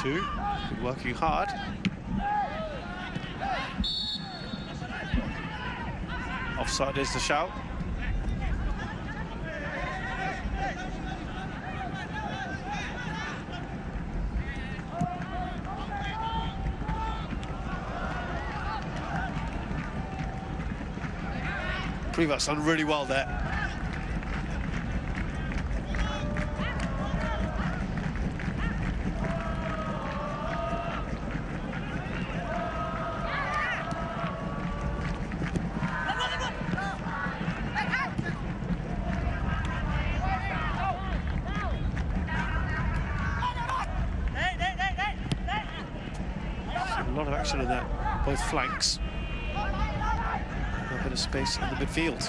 two. Been working hard. Offside is the shout. Privas done really well there. A lot of action in that, both flanks. A bit of space in the midfield.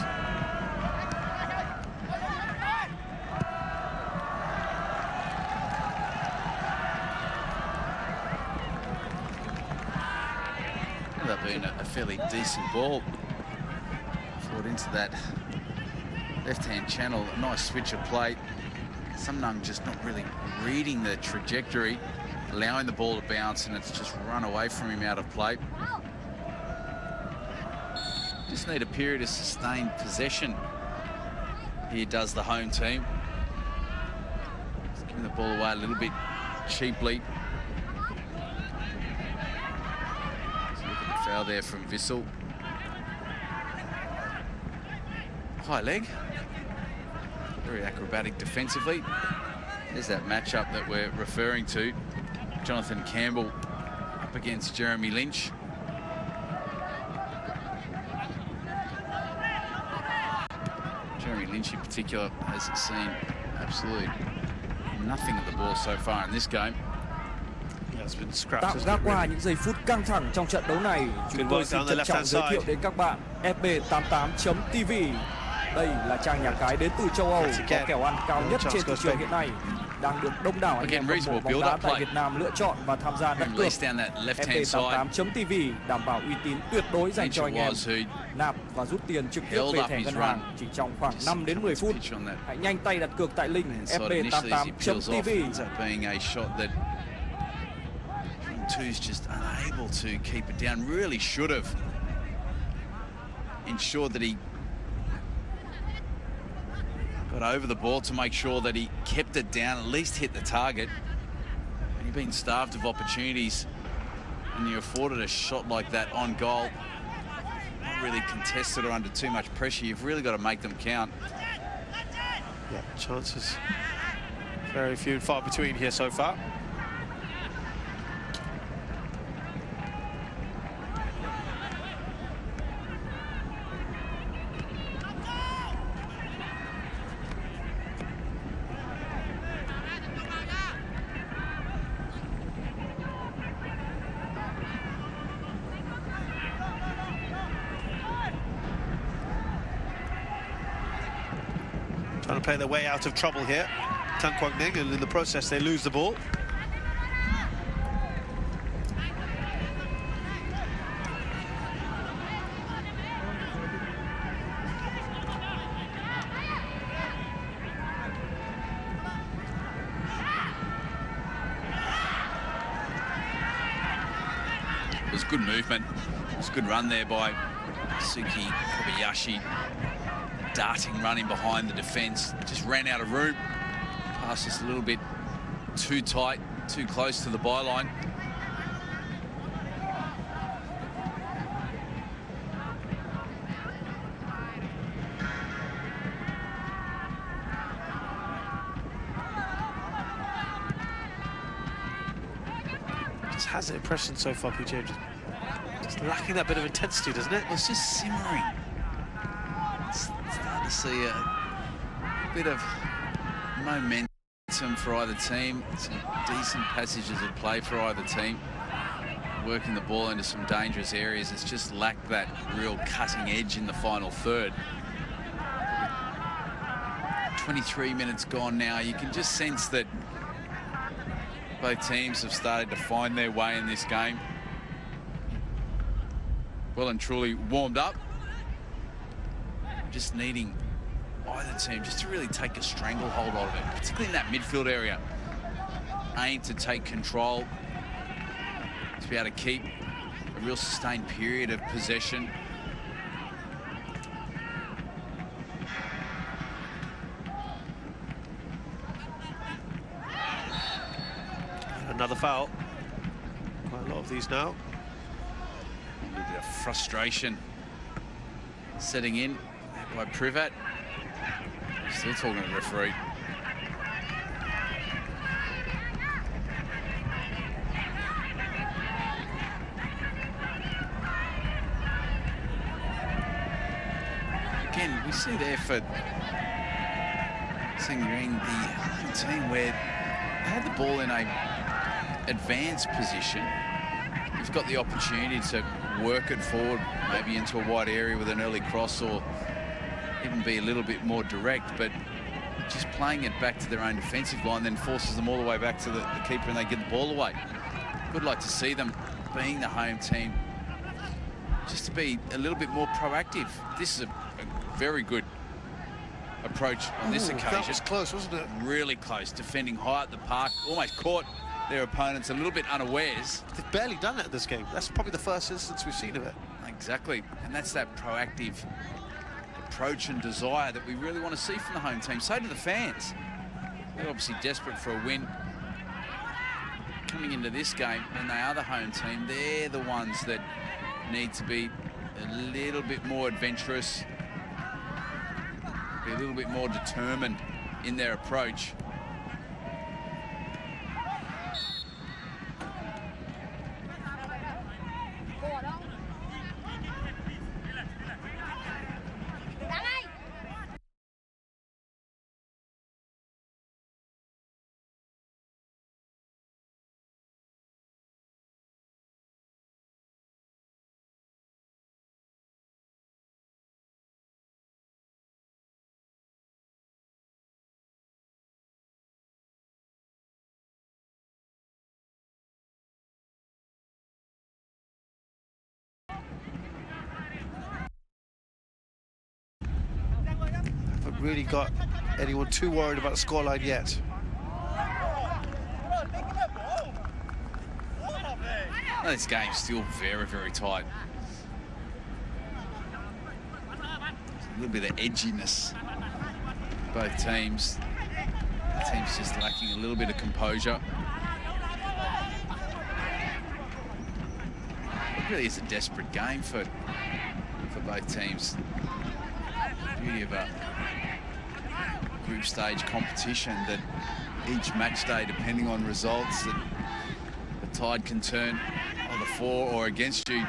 That being a fairly decent ball. Forward into that left-hand channel. A nice switch of play. Nang just not really reading the trajectory, allowing the ball to bounce, and it's just run away from him out of play. Just need a period of sustained possession. Here does the home team. Just giving the ball away a little bit cheaply. So look at the foul there from Vissel. High leg. Very acrobatic defensively. There's that matchup that we're referring to. Jonathan Campbell up against Jeremy Lynch. Jeremy Lynch in particular has seen absolutely nothing of the ball so far in this game. Tạo ra qua những giây phút căng thẳng trong trận đấu này, chúng tôi xin trân trọng giới thiệu đến các bạn FB88.tv. Đây là trang nhà cái đến từ châu Âu có kèo ăn cao nhất trên thị trường hiện nay, đang được đông đảo anh em hâm mộ bóng đá tại Việt Nam lựa chọn và tham gia đặt cược. FB88.tv đảm bảo uy tín tuyệt đối dành cho anh em. Nạp và rút tiền trực tiếp về thẻ ngân hàng chỉ trong khoảng 5 đến 10 phút. Hãy nhanh tay đặt cược tại link FB88.tv. Two's just unable to keep it down. Really should have ensured that he got over the ball to make sure that he kept it down, at least hit the target. And you've been starved of opportunities and you afforded a shot like that on goal, not really contested or under too much pressure. You've really got to make them count. Yeah, chances very few and far between here so far. Trying to play their way out of trouble here, Than Quảng Ninh, and in the process they lose the ball. It was good movement. It was a good run there by Suki Kobayashi. Darting running behind the defence, just ran out of room. Passed just a little bit too tight, too close to the byline. Just has the impression so far, PJ, just lacking that bit of intensity, doesn't it? It's just simmering. Starting to see a bit of momentum for either team. Some decent passages of play for either team. Working the ball into some dangerous areas. It's just lacked that real cutting edge in the final third. 23 minutes gone now. You can just sense that both teams have started to find their way in this game. Well and truly warmed up. Just needing either team just to really take a stranglehold of it, particularly in that midfield area. aim to take control, to be able to keep a real sustained period of possession. Another foul. Quite a lot of these now. A little bit of frustration setting in by Privat. Still talking to the referee. Again, we see there for Singering the team where they had the ball in a advanced position. You've got the opportunity to work it forward, maybe into a wide area with an early cross, or even be a little bit more direct, but just playing it back to their own defensive line then forces them all the way back to the keeper and they get the ball away. Would like to see them, being the home team, just to be a little bit more proactive. This is a very good approach on this occasion. That was close, wasn't it? Really close, defending high at the park, almost caught their opponents a little bit unawares. They've barely done that in this game. That's probably the first instance we've seen of it. Exactly, and that's that proactive approach and desire that we really want to see from the home team. So do the fans. They're obviously desperate for a win. Coming into this game, when they are the home team, they're the ones that need to be a little bit more adventurous, be a little bit more determined in their approach. Really got anyone too worried about the scoreline yet. Well, this game's still very, very tight. A little bit of edginess. Both teams. The team's just lacking a little bit of composure. It really is a desperate game for both teams. The beauty of a group stage competition, that each match day, depending on results, that the tide can turn either for or against you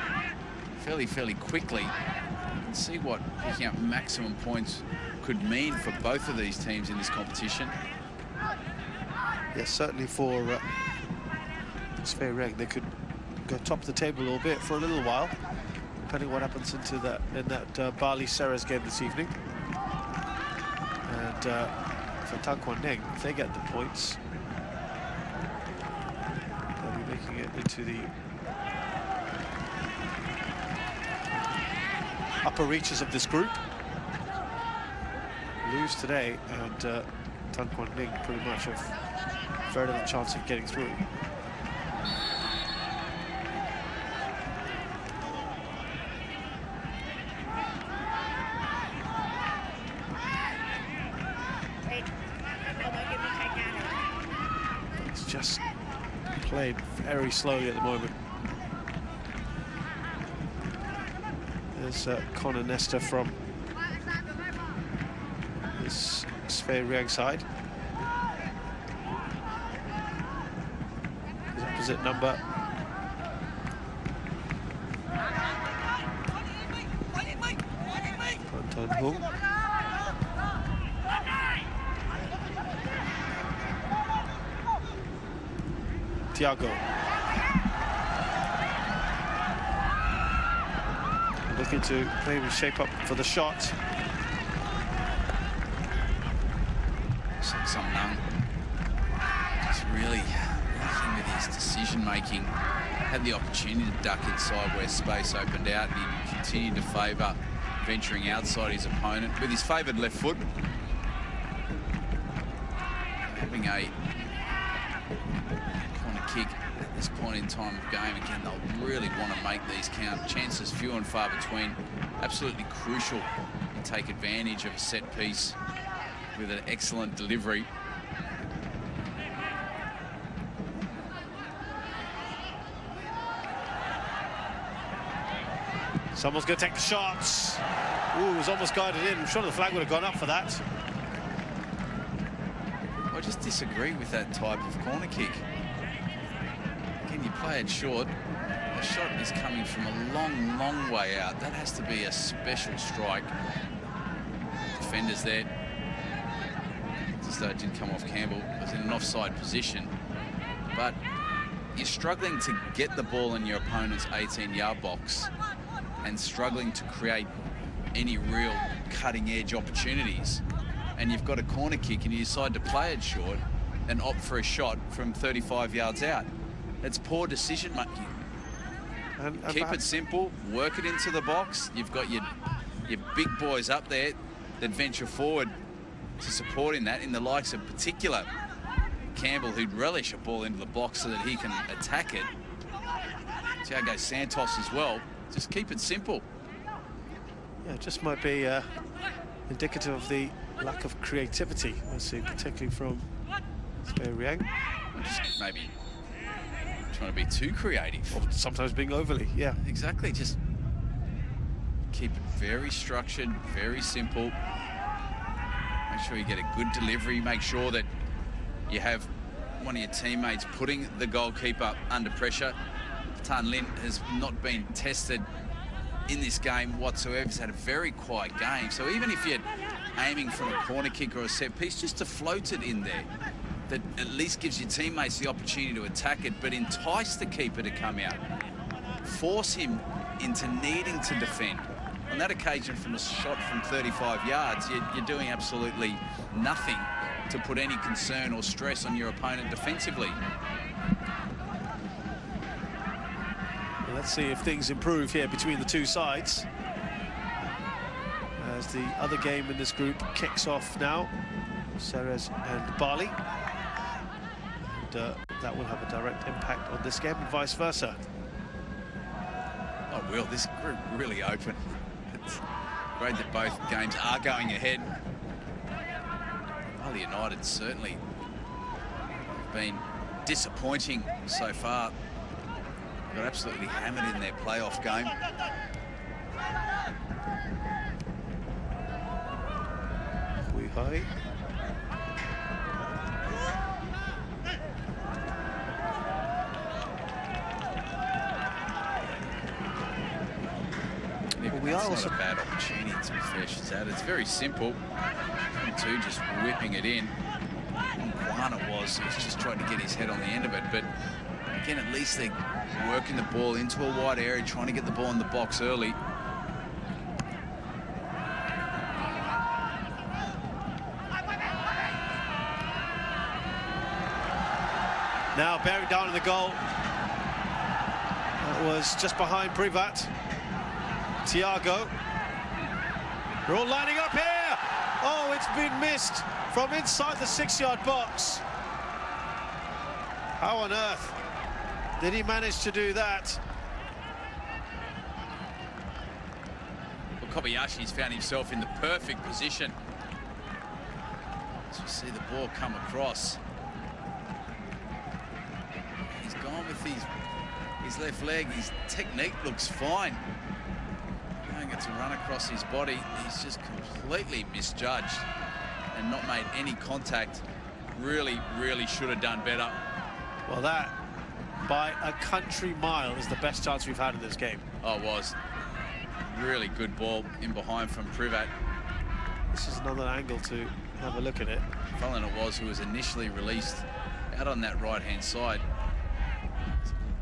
fairly quickly. You can see what picking up maximum points could mean for both of these teams in this competition. Yeah, certainly for Svay Chieng, they could go top of the table a little bit for a little while, depending on what happens in that Bali Ceres game this evening. And for Than Quảng Ninh, if they get the points, they'll be making it into the upper reaches of this group. Lose today, and Than Quảng Ninh pretty much have very little chance of getting through. Just played very slowly at the moment. There's Connor Nesta from this Svay Chieng side. His opposite number. Anton Hung. Thiago. Looking to maybe shape up for the shot. Some Nung just really lacking with his decision-making. Had the opportunity to duck inside where space opened out, and he continued to favour venturing outside his opponent with his favoured left foot. Having a this point in time of game, again, they'll really want to make these count. Chances few and far between. Absolutely crucial to take advantage of a set piece with an excellent delivery. Someone's going to take the shots. Ooh, it was almost guided in. I'm sure the flag would have gone up for that. I just disagree with that type of corner kick. Again, you play it short. The shot is coming from a long, long way out. That has to be a special strike. Defenders there. Just though it didn't come off Campbell. It was in an offside position. But you're struggling to get the ball in your opponent's 18-yard box and struggling to create any real cutting-edge opportunities. And you've got a corner kick and you decide to play it short and opt for a shot from 35 yards out. It's poor decision-making. Keep it simple, work it into the box. You've got your big boys up there that venture forward to support in that, in the likes of particular Campbell, who'd relish a ball into the box so that he can attack it. Thiago Santos as well. Just keep it simple. Yeah, it just might be indicative of the lack of creativity, I see, particularly from Svay Chieng. Just maybe trying to be too creative. Or sometimes being overly, yeah. Exactly, just keep it very structured, very simple. Make sure you get a good delivery. Make sure that you have one of your teammates putting the goalkeeper under pressure. Than Quảng Ninh has not been tested in this game whatsoever. He's had a very quiet game. So even if you're aiming from a corner kick or a set piece, just to float it in there, that at least gives your teammates the opportunity to attack it, but entice the keeper to come out. Force him into needing to defend. On that occasion, from a shot from 35 yards, you're doing absolutely nothing to put any concern or stress on your opponent defensively. Let's see if things improve here between the two sides, as the other game in this group kicks off now. Ceres and Bali. And that will have a direct impact on this game and vice versa. Oh, Will, this group really open. It's great that both games are going ahead. Bali United certainly been disappointing so far. Got absolutely hammered in their playoff game. High. We are also not a bad opportunity, to be fair, Shazad. It's very simple. Two just whipping it in. Juan it was just trying to get his head on the end of it, but again, at least they're working the ball into a wide area, trying to get the ball in the box early. Now bearing down in the goal. That was just behind Privat. Thiago. They're all lining up here. Oh, it's been missed from inside the 6-yard box. How on earth did he manage to do that? Well, Kobayashi's found himself in the perfect position. As we see the ball come across. He's gone with his left leg. His technique looks fine. Going to run across his body. He's just completely misjudged and not made any contact. Really, really should have done better. Well, that, by a country mile, is the best chance we've had in this game. Oh, it was. Really good ball in behind from Privat. This is another angle to have a look at it. Fallon it was who was initially released out on that right-hand side.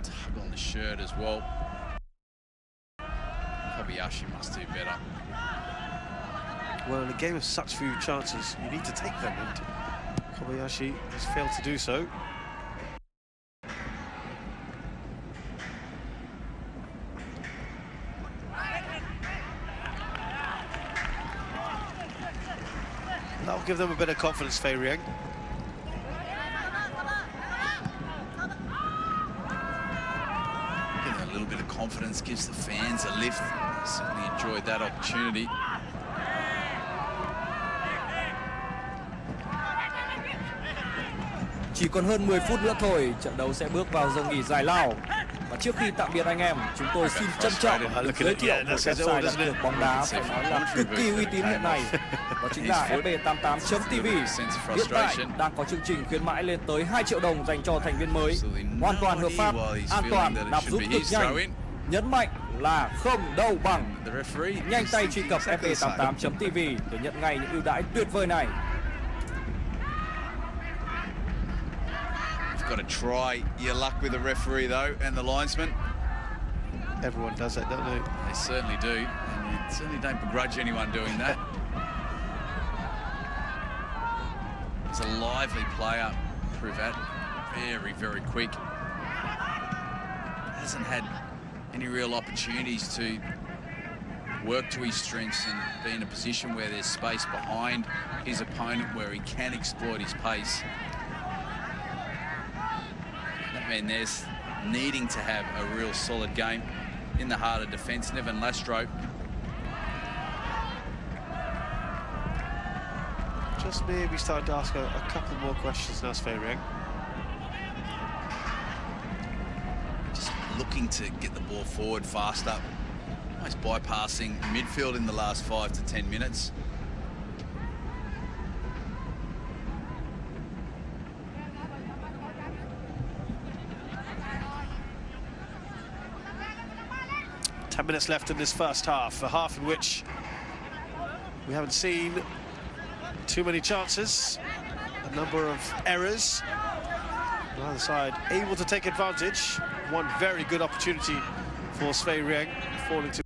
Tug on the shirt as well. Kobayashi must do better. Well, in a game of such few chances, you need to take them, and Kobayashi has failed to do so. That'll give them a bit of confidence, Svay Chieng. confidence, gives the fans a lift. Certainly enjoyed that opportunity. Chỉ còn hơn 10 phút nữa thôi, trận đấu sẽ bước vào giờ nghỉ giải lao. Và trước khi tạm biệt anh em, chúng tôi xin trân trọng giới thiệu một website đặt cược bóng đá phải nói là cực kỳ uy tín hiện nay. Đó chính là fb88.tv. Hiện tại đang có chương trình khuyến mãi lên tới 2 triệu đồng dành cho thành viên mới. Hoàn toàn hợp pháp, an toàn, nạp rút cực nhanh. Nhấn mạnh là không đâu bằng. Nhanh tay truy cập fb88.tv để nhận ngay những ưu đãi tuyệt vời này. Got to try your luck with the referee though and the linesman. Everyone does that, don't they? They certainly do, and you certainly don't begrudge anyone doing that. He's a lively player, Privat. Very, very quick. Hasn't had any real opportunities to work to his strengths and be in a position where there's space behind his opponent where he can exploit his pace. And there's needing to have a real solid game in the heart of defence. Nevin Lastro. Just maybe starting to ask a couple more questions now, Svay Chieng. Just looking to get the ball forward faster. Almost bypassing midfield in the last 5 to 10 minutes. Ten minutes left in this first half, a half in which we haven't seen too many chances, a number of errors. On either side, able to take advantage. One very good opportunity for Svay Chieng, falling to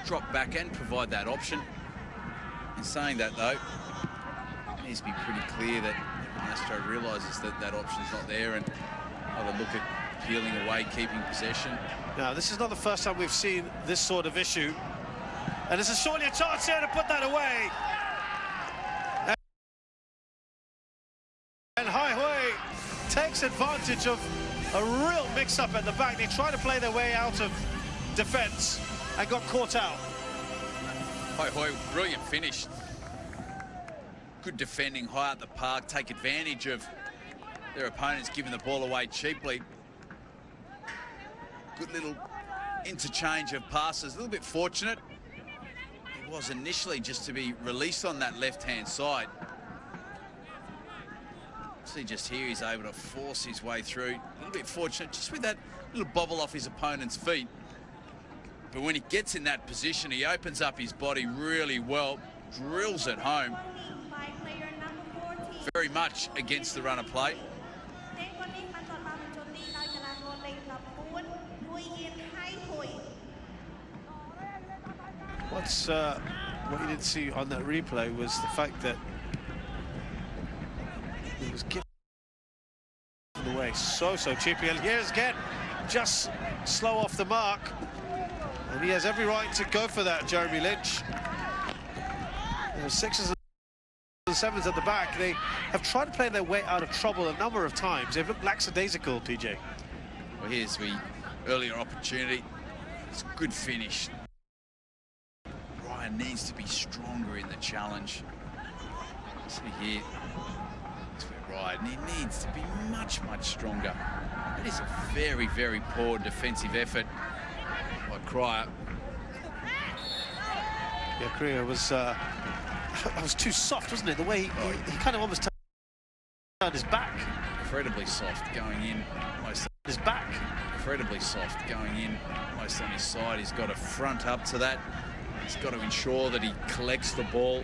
drop back and provide that option. In saying that though, it needs to be pretty clear that Astro realises that that option's not there and either look at peeling away, keeping possession. Now, this is not the first time we've seen this sort of issue. And there's surely a chance here to put that away. And Hai Hui takes advantage of a real mix-up at the back. They try to play their way out of defence and got caught out. Hai Hui, brilliant finish. Good defending high at the park, take advantage of their opponents giving the ball away cheaply. Good little interchange of passes, a little bit fortunate. It was initially just to be released on that left-hand side. See just here, he's able to force his way through. A little bit fortunate just with that little bobble off his opponent's feet. But when he gets in that position, he opens up his body really well, drills it home. Very much against the run of play. What you didn't see on that replay was the fact that it was given away so cheaply. And here's again, just slow off the mark. And he has every right to go for that, Jeremy Lynch. There's sixes and sevens at the back. They have tried to play their way out of trouble a number of times. They've looked lackadaisical, PJ. Well, here's the earlier opportunity. It's a good finish. Needs to be stronger in the challenge. See here, that's where Ryan, he needs to be much stronger. It is a very poor defensive effort by Cryer. Yeah, Cryer was too soft, wasn't it? The way he kind of almost turned his back. Incredibly soft going in, almost his back. Incredibly soft going in, almost on his side. He's got to front up to that. He's got to ensure that he collects the ball.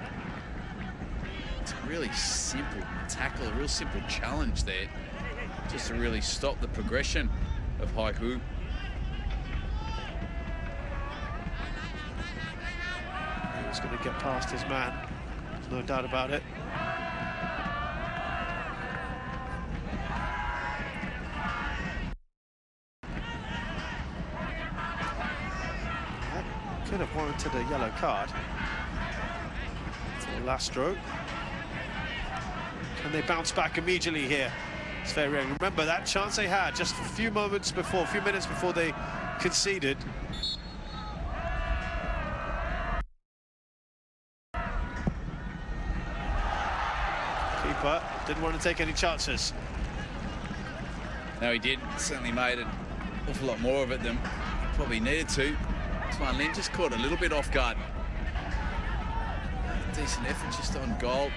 It's a really simple tackle, a real simple challenge there, just to really stop the progression of Hai Hui. He was going to get past his man, there's no doubt about it. Could have warranted a yellow card for Lastro. Can they bounce back immediately here? Svay Chieng. Remember that chance they had just a few minutes before they conceded. Keeper didn't want to take any chances. No, he did. Certainly made an awful lot more of it than probably needed to. Quảng Ninh just caught a little bit off guard. Decent effort just on goal.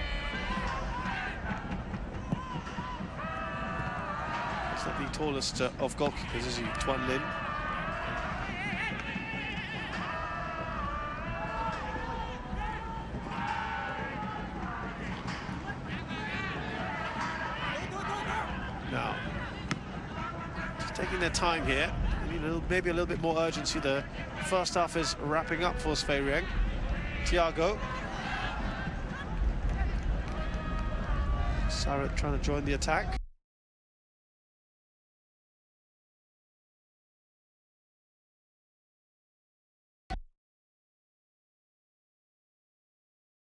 He's not the tallest of goalkeepers, is he, Quảng Ninh? Now, just taking their time here. You know, maybe a little bit more urgency. The first half is wrapping up for Svay Chieng. Thiago. Sarah trying to join the attack.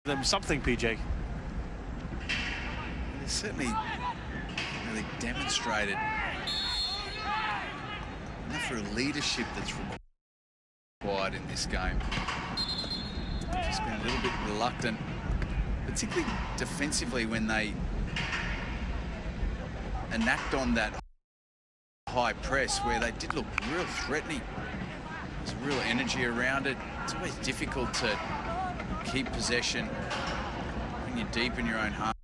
Them something, PJ. They certainly really demonstrated enough for leadership that's required in this game. Just been a little bit reluctant, particularly defensively when they enact on that high press where they did look real threatening. There's real energy around it. It's always difficult to keep possession when you're deep in your own half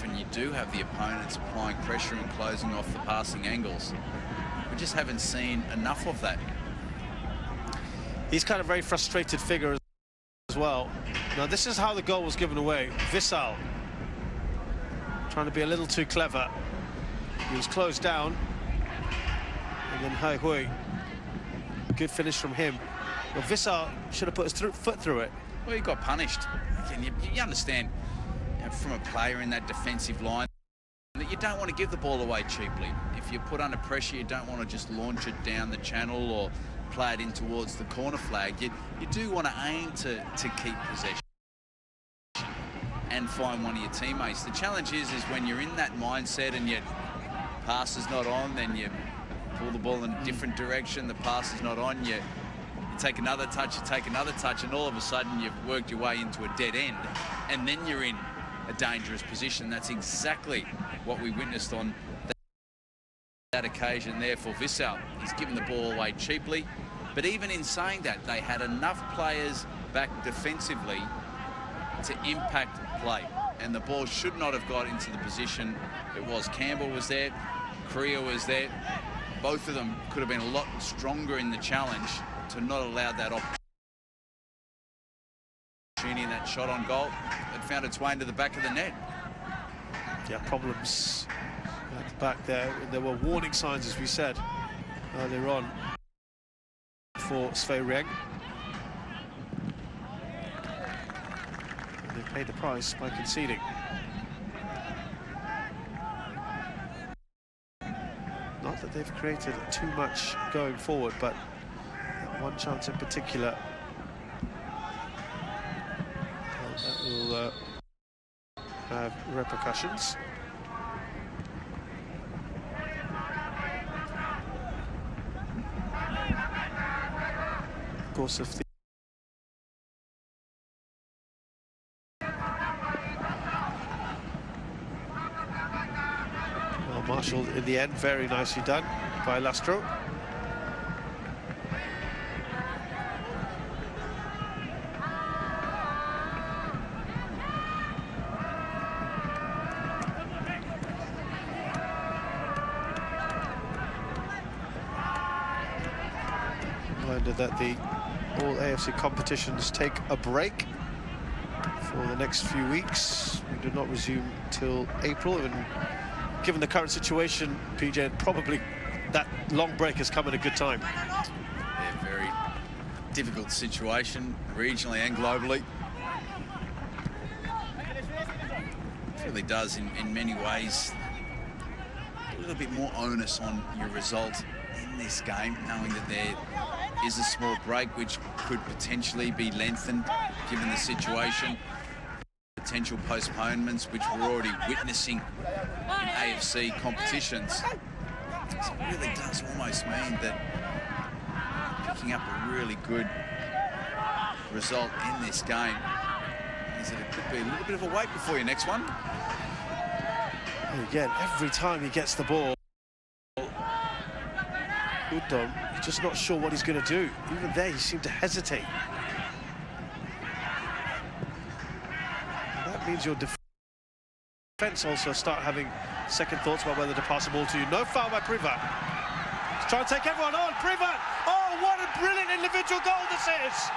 and you do have the opponents applying pressure and closing off the passing angles. We just haven't seen enough of that. He's kind of a very frustrated figure as well. Now this is how the goal was given away. Vissal trying to be a little too clever. He was closed down. And then Hai Hui. Good finish from him. Well, Vissal should have put his foot through it. Well, he got punished. Again, you understand, you know, from a player in that defensive line that you don't want to give the ball away cheaply. If you're put under pressure, you don't want to just launch it down the channel or play it in towards the corner flag. You do want to aim to keep possession and find one of your teammates. The challenge is when you're in that mindset and your pass is not on, then you pull the ball in a different direction, the pass is not on, you take another touch, and all of a sudden you've worked your way into a dead end, and then you're in a dangerous position. That's exactly what we witnessed on that occasion there for Vissal. He's given the ball away cheaply, but even in saying that, they had enough players back defensively to impact play, and the ball should not have got into the position it was. Campbell was there, Korea was there. Both of them could have been a lot stronger in the challenge to not allow that opportunity and that shot on goal. It found its way into the back of the net. Yeah, problems at the back there. There were warning signs, as we said earlier on, for Svay Chieng. And they paid the price by conceding. Not that they've created too much going forward, but that one chance in particular, that will have repercussions. Of course, if the Marshall in the end, very nicely done by Lastro. Reminder that the all AFC competitions take a break for the next few weeks. We do not resume till April, and given the current situation, PJ, probably that long break has come at a good time. Yeah, very difficult situation, regionally and globally. It really does, in many ways, a little bit more onus on your result in this game, knowing that there is a small break which could potentially be lengthened given the situation. potential postponements, which we're already witnessing in AFC competitions. So it really does almost mean that picking up a really good result in this game means that it could be a little bit of a wait before your next one. And again, every time he gets the ball, Udom, he's just not sure what he's going to do. Even there, he seemed to hesitate. And that means your defense also start having second thoughts about whether to pass the ball to you. No foul by Privat. He's trying to take everyone on. Privat! Oh, what a brilliant individual goal this is!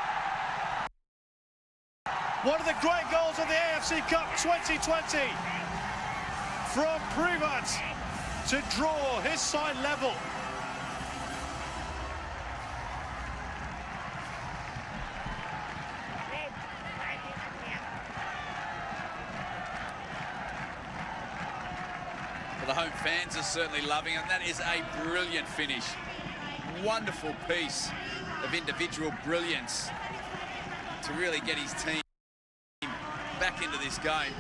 One of the great goals of the AFC Cup 2020 from Privat to draw his side level. The home fans are certainly loving it, and that is a brilliant finish. Wonderful piece of individual brilliance to really get his team back into this game.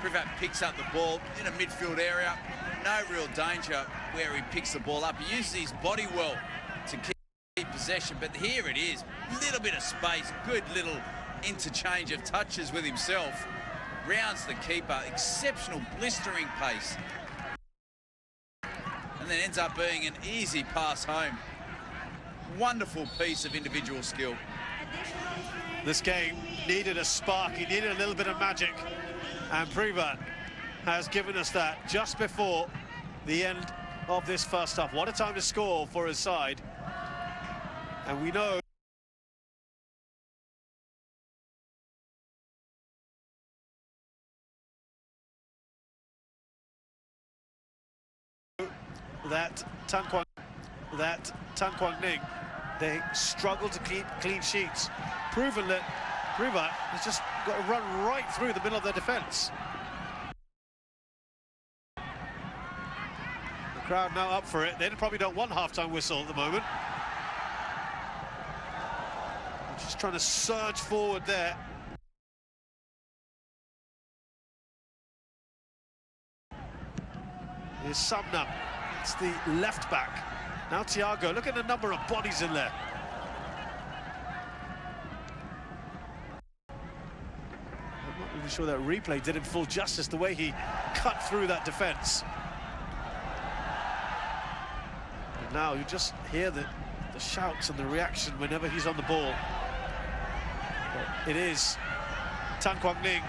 Privat picks up the ball in a midfield area, no real danger where he picks the ball up. He uses his body well to keep possession, but here it is, little bit of space, good little interchange of touches with himself. Rounds the keeper, exceptional blistering pace. And then ends up being an easy pass home. Wonderful piece of individual skill. This game needed a spark, he needed a little bit of magic. And Privat has given us that just before the end of this first half. What a time to score for his side. And we know that Than Quảng Ninh, they struggle to keep clean sheets, proven that Privat has just got to run right through the middle of their defence. The crowd now up for it. They probably don't want half-time whistle at the moment. They're just trying to surge forward there. Here's Sumner. It's the left back. Now Thiago, look at the number of bodies in there. I'm not really sure that replay did him full justice, the way he cut through that defence. And now you just hear the shouts and the reaction whenever he's on the ball. But it is Than Quảng Ninh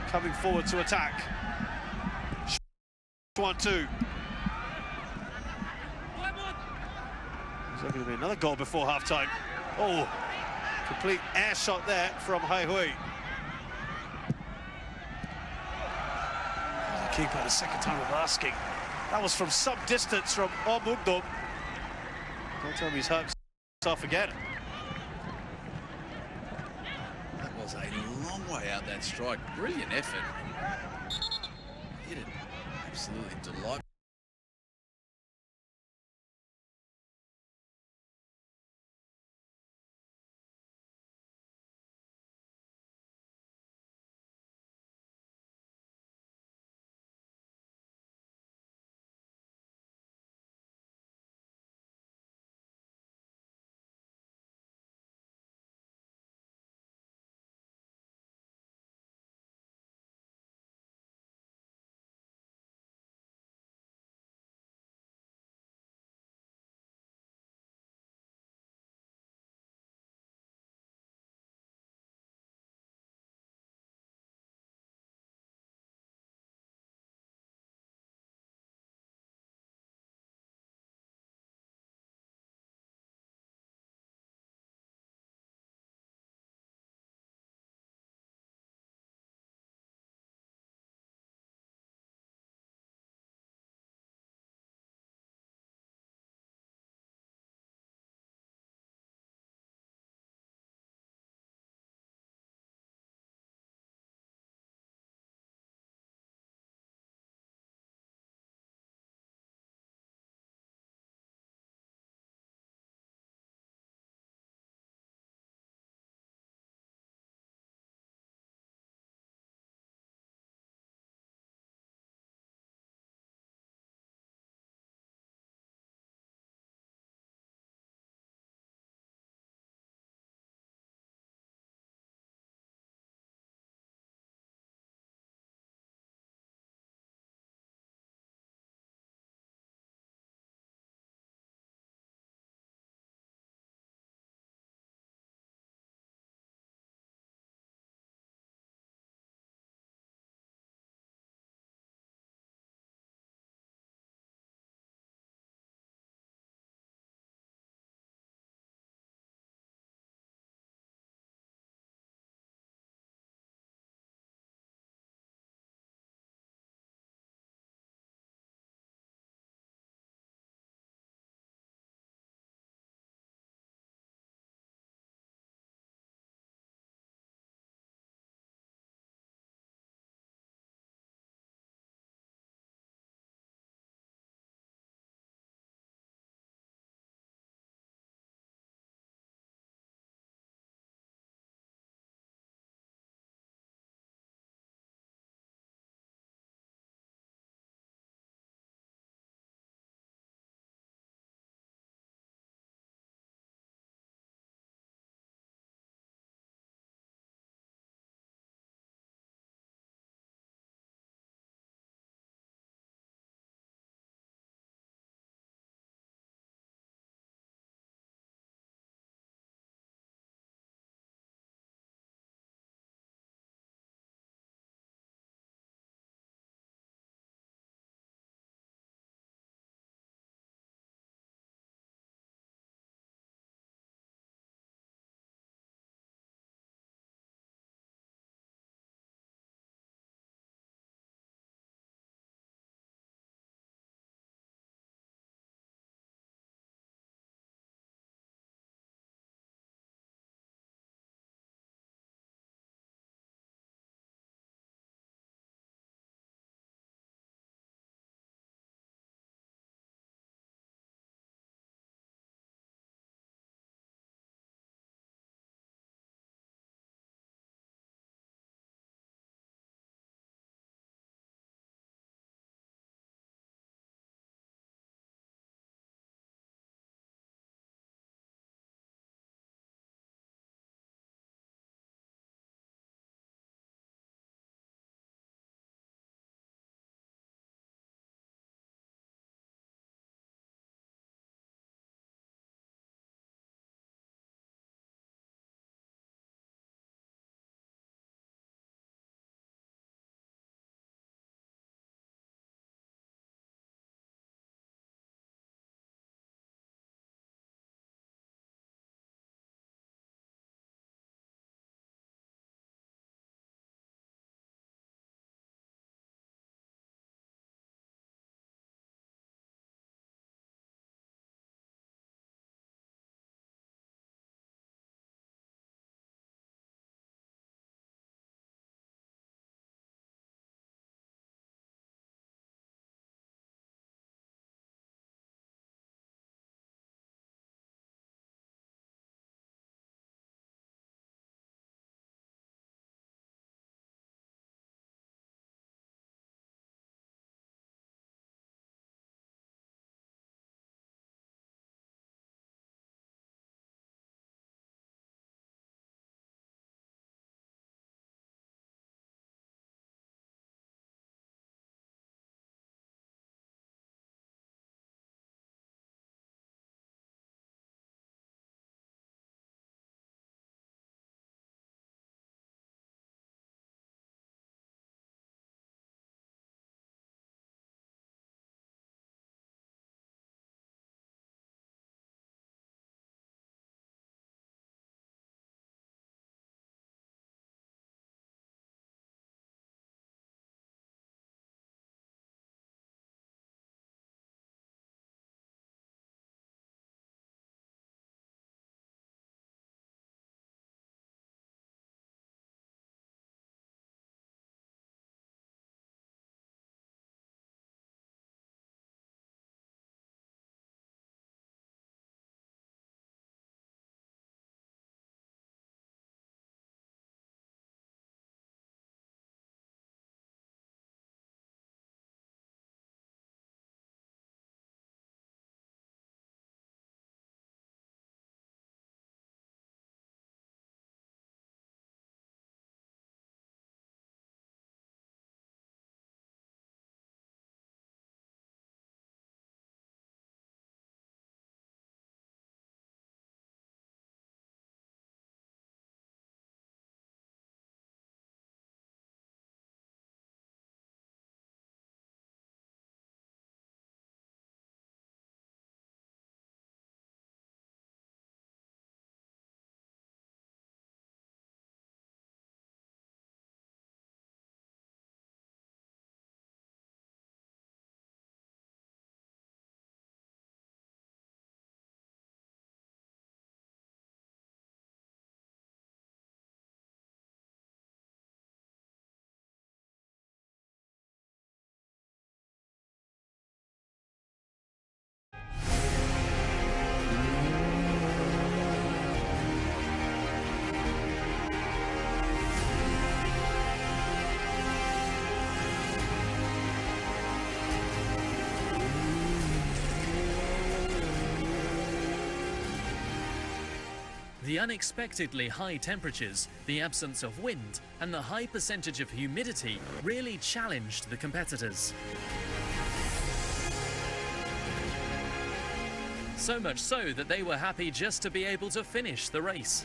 coming forward to attack. 1-2. There's going to be another goal before half-time. Oh, complete air shot there from Hai Hui. The keeper, the second time of asking. That was from some distance from Mugdom. Don't tell me he's hurt himself again. That was a long way out, that strike. Brilliant effort. Hit it. Absolutely delightful. The unexpectedly high temperatures, the absence of wind, and the high percentage of humidity really challenged the competitors. So much so that they were happy just to be able to finish the race.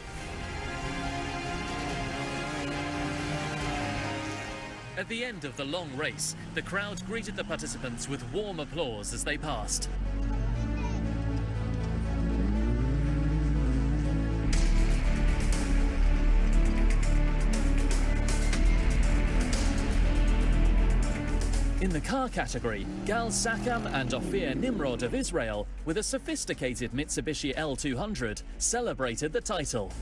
At the end of the long race, the crowd greeted the participants with warm applause as they passed. In the car category, Gal Sakam and Ophir Nimrod of Israel, with a sophisticated Mitsubishi L200, celebrated the title.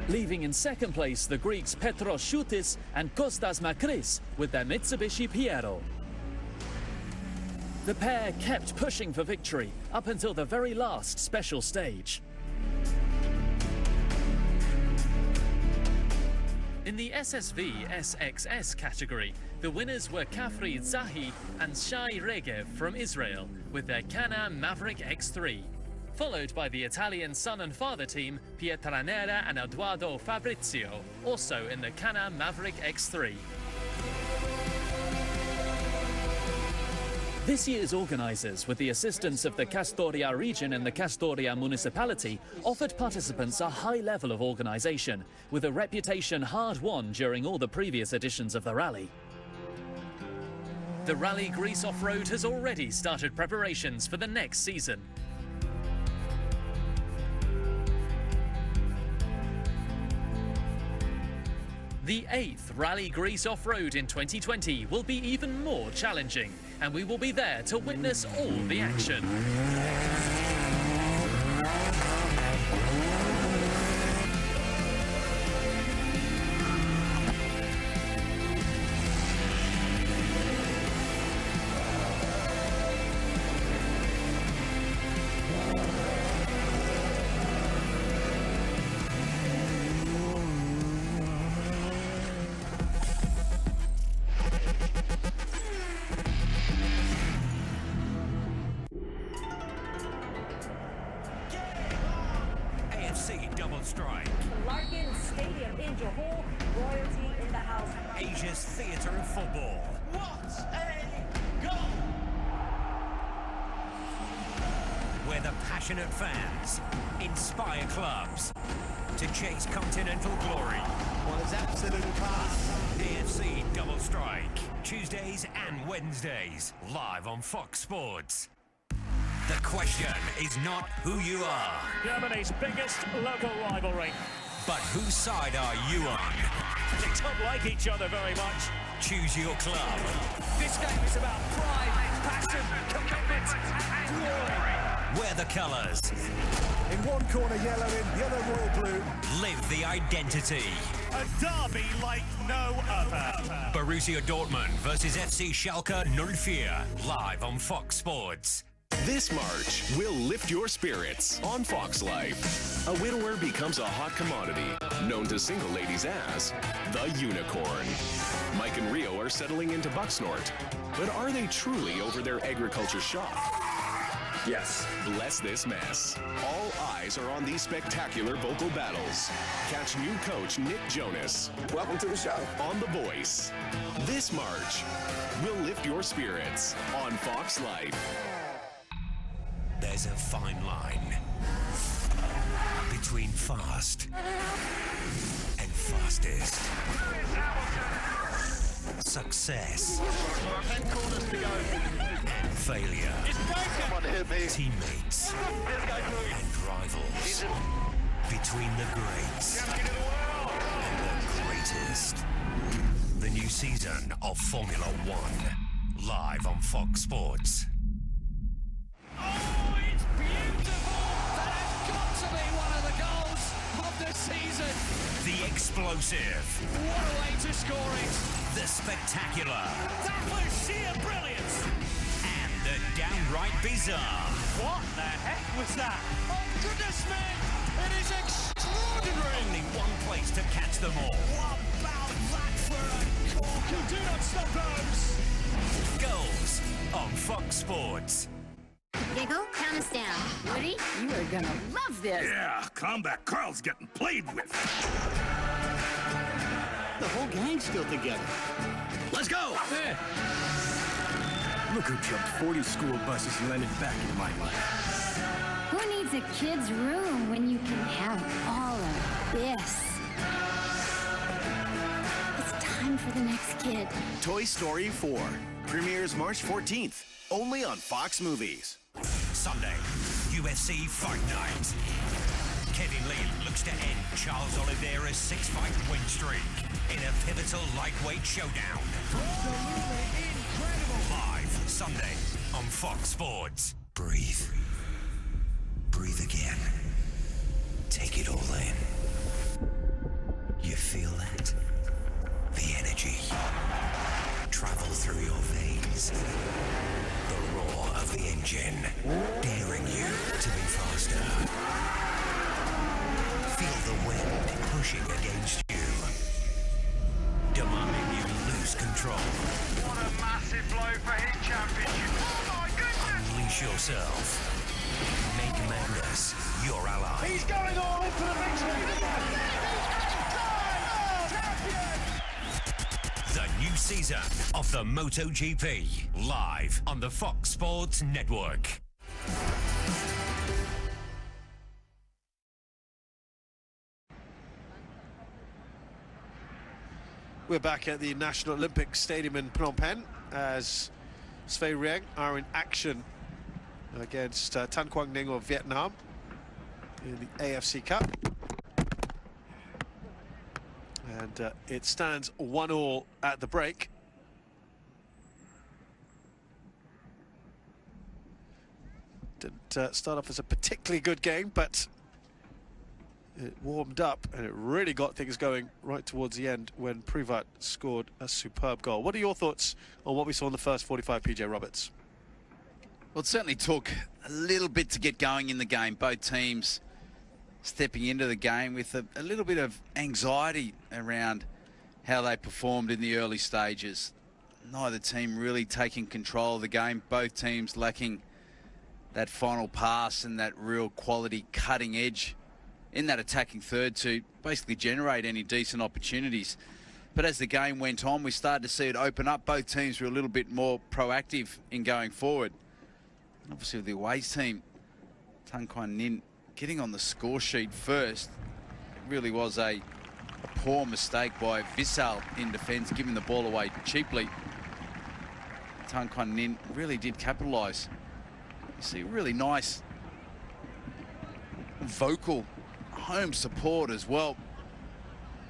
Leaving in second place the Greeks Petros Choutis and Kostas Makris with their Mitsubishi Piero. The pair kept pushing for victory up until the very last special stage. In the SSV SXS category, the winners were Kafri Zahi and Shai Regev from Israel with their Can-Am Maverick X3, followed by the Italian son and father team Pietranera and Eduardo Fabrizio, also in the Can-Am Maverick X3. This year's organisers, with the assistance of the Castoria region and the Castoria municipality, offered participants a high level of organisation, with a reputation hard-won during all the previous editions of the rally. The Rally Greece Off-Road has already started preparations for the next season. The 8th Rally Greece Off-Road in 2020 will be even more challenging, and we will be there to witness all the action. AFC double strike. Larkin Stadium in Johor, royalty in the house. Asia's theatre of football. What a goal! Where the passionate fans inspire clubs to chase continental glory. Well, it's absolute class. AFC double strike. Tuesdays and Wednesdays, live on Fox Sports. The question is not who you are, Germany's biggest local rivalry. but whose side are you on? They don't like each other very much. Choose your club. This game is about pride, passion, commitment, and glory. Wear the colours. In one corner yellow, in the other royal blue. Live the identity. A derby like no other. Borussia Dortmund versus FC Schalke 04, live on Fox Sports. This March, we'll lift your spirits on Fox Life. A widower becomes a hot commodity, known to single ladies as the unicorn. Mike and Rio are settling into Bucksnort, but are they truly over their agriculture shop? Yes. Bless this mess. All eyes are on these spectacular vocal battles. Catch new coach Nick Jonas. Welcome to the show. On The Voice. This March, we'll lift your spirits on Fox Life. There's a fine line between fast and fastest. Success and failure. Teammates and rivals. Between the greats and the greatest. The new season of Formula One, live on Fox Sports. Oh, it's beautiful! That has got to be one of the goals of the season. The explosive. What a way to score it. The spectacular. That was sheer brilliance. And the downright bizarre. What the heck was that? Oh, goodness me! It is extraordinary! Only one place to catch them all. What about that for a corker? Do not stop those! Goals, on Fox Sports. Giggle, count us down. Woody, you are gonna love this. Yeah, Combat Carl's getting played with. The whole gang's still together. Let's go! Yeah. Look who jumped 40 school buses and landed back in my life. Who needs a kid's room when you can have all of this? It's time for the next kid. Toy Story 4 premieres March 14th, only on Fox Movies. Sunday, UFC Fight Night. Kevin Lee looks to end Charles Oliveira's 6-fight win streak in a pivotal lightweight showdown. Live Sunday on Fox Sports. Breathe. Breathe again. Take it all in. You feel that? The energy. Travel through your veins. The roar of the engine, daring you to be faster. Feel the wind pushing against you, demanding you lose control. What a massive blow for his championship. Oh my goodness! Unleash yourself. Make madness your ally. He's going all in for the victory. The new season of the MotoGP, live on the Fox Sports Network. We're back at the National Olympic Stadium in Phnom Penh as Svay Chieng are in action against Than Quảng Ninh of Vietnam in the AFC Cup. And it stands 1-1 at the break. Didn't start off as a particularly good game, but it warmed up and it really got things going right towards the end when Privat scored a superb goal. What are your thoughts on what we saw in the first 45, PJ Roberts? Well, it certainly took a little bit to get going in the game. Both teams stepping into the game with a little bit of anxiety around how they performed in the early stages. Neither team really taking control of the game. Both teams lacking that final pass and that real quality cutting edge in that attacking third to basically generate any decent opportunities. But as the game went on, we started to see it open up. Both teams were a little bit more proactive in going forward. And obviously with the away team, Than Quảng Ninh getting on the score sheet first, it really was a poor mistake by Vissal in defence, giving the ball away cheaply. Than Quảng Ninh really did capitalise. You see really nice vocal home support as well.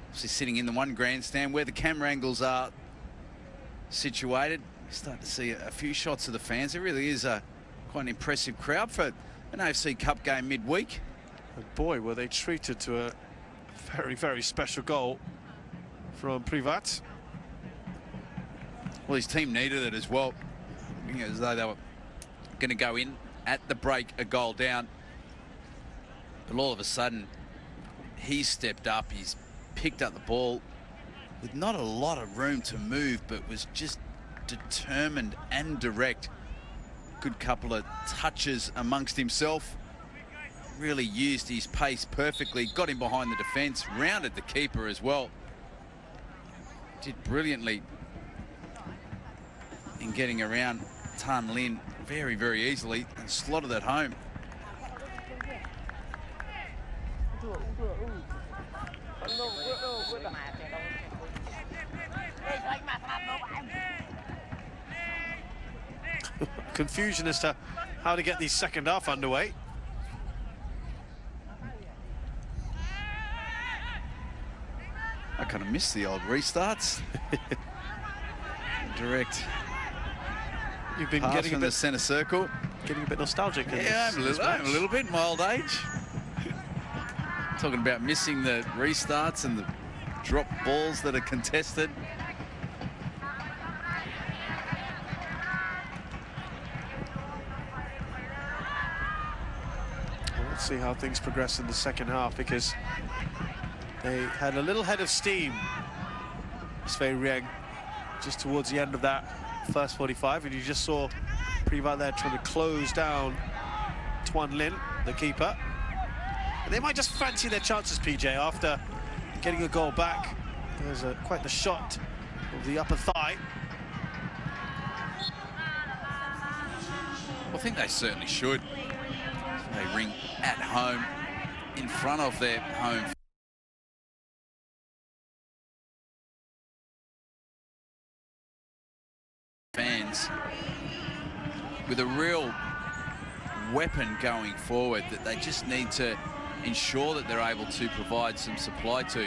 Obviously sitting in the one grandstand where the camera angles are situated. You start to see a few shots of the fans. It really is quite an impressive crowd for an AFC Cup game midweek. And boy, were they treated to a very, very special goal from Privat. Well, his team needed it as well. As though they were going to go in at the break a goal down. But all of a sudden, he stepped up. He's picked up the ball with not a lot of room to move, but was just determined and direct. Good couple of touches amongst himself. Really used his pace perfectly. Got him behind the defence. Rounded the keeper as well. Did brilliantly in getting around Tan Lin very, very easily and slotted it home. Confusion as to how to get the second half underway. I kind of miss the old restarts. Direct. You've been pass getting from the centre circle. Getting a bit nostalgic. Yeah, I'm a little bit, my old age. Talking about missing the restarts and the drop balls that are contested. Well, let's see how things progress in the second half, because they had a little head of steam, Svay Chieng, just towards the end of that first 45, and you just saw Privat there trying to close down Tuan Lin, the keeper. And they might just fancy their chances, PJ, after getting a goal back. There's quite the shot of the upper thigh. I think they certainly should. They ring at home, in front of their home fans, with a real weapon going forward that they just need to ensure that they're able to provide some supply to.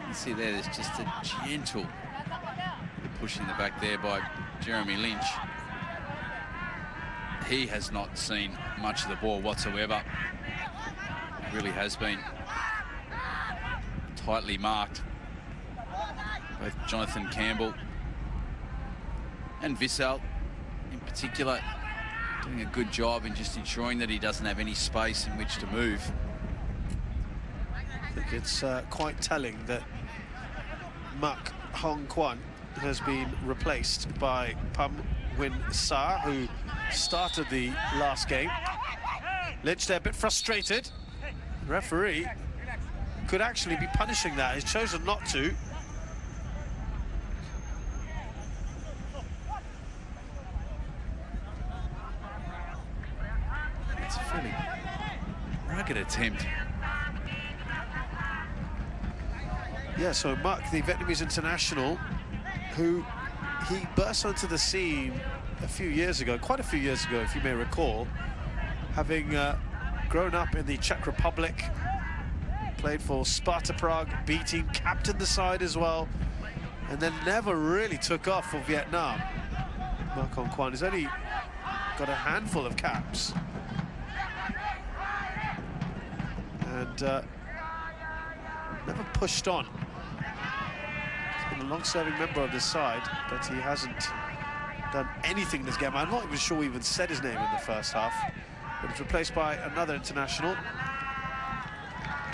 You see there's just a gentle push in the back there by Jeremy Lynch. He has not seen much of the ball whatsoever. It really has been tightly marked. Both Jonathan Campbell and Vissel in particular doing a good job in just ensuring that he doesn't have any space in which to move. I think it's quite telling that Mak Hong Kwan has been replaced by Pham Nguyen Sa, who started the last game. Lynch there a bit frustrated. The referee could actually be punishing that. He's chosen not to. It's a fairly rugged attempt. Yeah, so Mak, the Vietnamese international, who he burst onto the scene a few years ago, quite a few years ago, if you may recall, having grown up in the Czech Republic, played for Sparta Prague, B team, captained the side as well, and then never really took off for Vietnam. Mak Hong Kwan has only got a handful of caps. And never pushed on. He's been a long-serving member of this side, but he hasn't done anything in this game. I'm not even sure we even said his name in the first half. But it's replaced by another international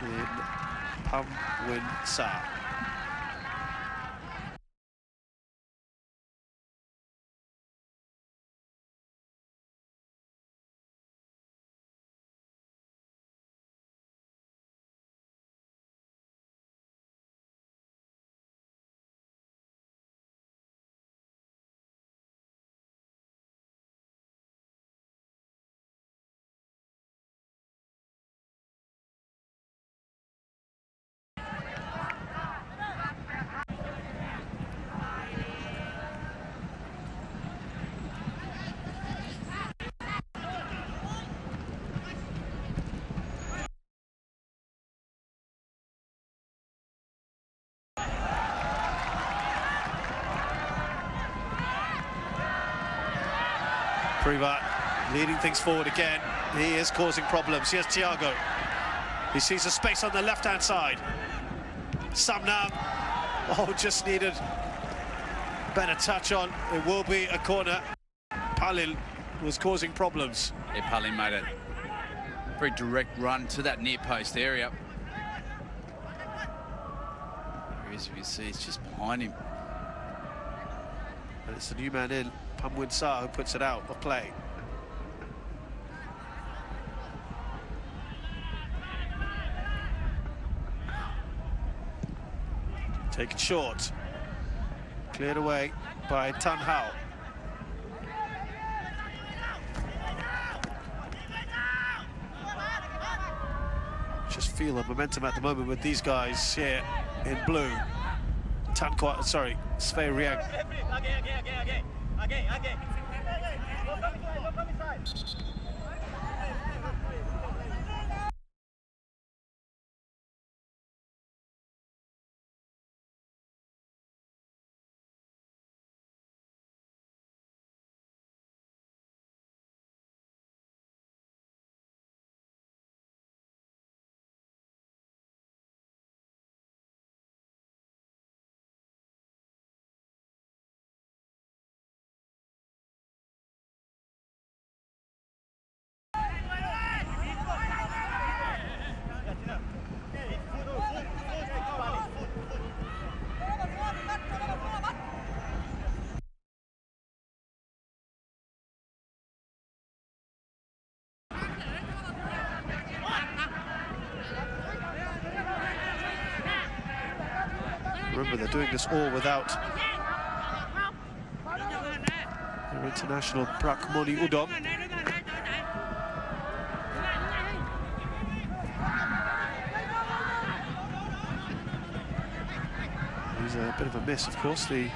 in Pham Nguyen Sa. Privat leading things forward again. He is causing problems. Here's Thiago. He sees a space on the left-hand side. Sam Nam. Oh, just needed better touch on. It will be a corner. Palin was causing problems. Yeah, Palin made a very direct run to that near post area. As you can see, it's just behind him. And it's the new man in, Pham Nguyen Sa, who puts it out of play. Taken short. Cleared away by Tan Hao. Just feel the momentum at the moment with these guys here in blue. Than Quảng, sorry, Svay Chieng. Remember, they're doing this all without their international Prakmoni Udom. He's a bit of a miss, of course, the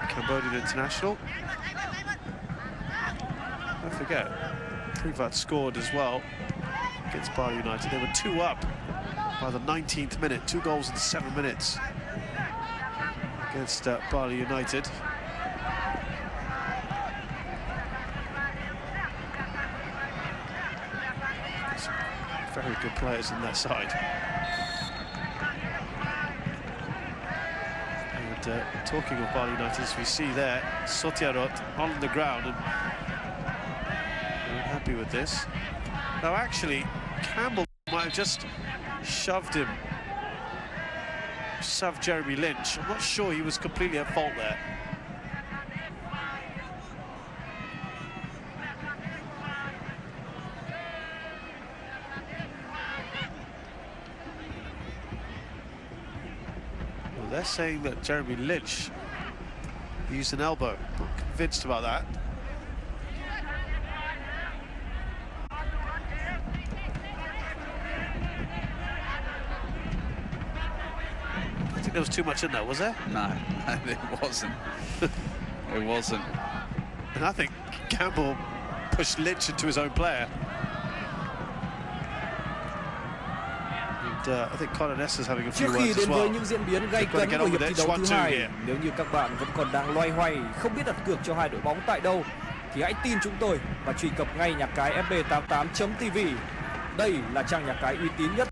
Cambodian international. Don't forget, Privat scored as well against Bali United. They were 2 up by the 19th minute, 2 goals in 7 minutes against Bali United. Some very good players in that side. And talking of Bali United, as we see there, Sotiarot on the ground and happy with this. Now actually, Campbell might have just shoved Jeremy Lynch. I'm not sure he was completely at fault there. Well, they're saying that Jeremy Lynch used an elbow. Not convinced about that. There was too much in there, was there? No, there wasn't. It wasn't. And I think Campbell pushed Lynch into his own player. And I think Colin S is having a few words as well. Trước khi đến với những diễn biến gay cấn của hiệp thi đấu thứ hai, nếu như các bạn vẫn còn đang loay hoay không biết đặt cược cho hai đội bóng tại đâu, thì hãy tin chúng tôi và truy cập ngay nhà cái fb88.tv. Đây là trang nhà cái uy tín nhất.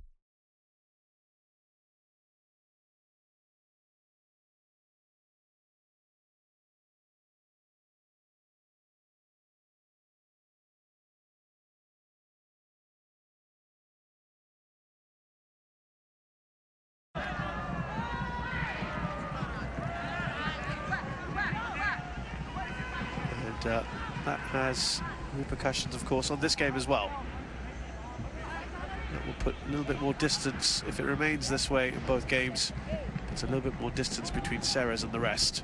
That has repercussions, of course, on this game as well. That will put a little bit more distance, if it remains this way in both games, it's a little bit more distance between Ceres and the rest.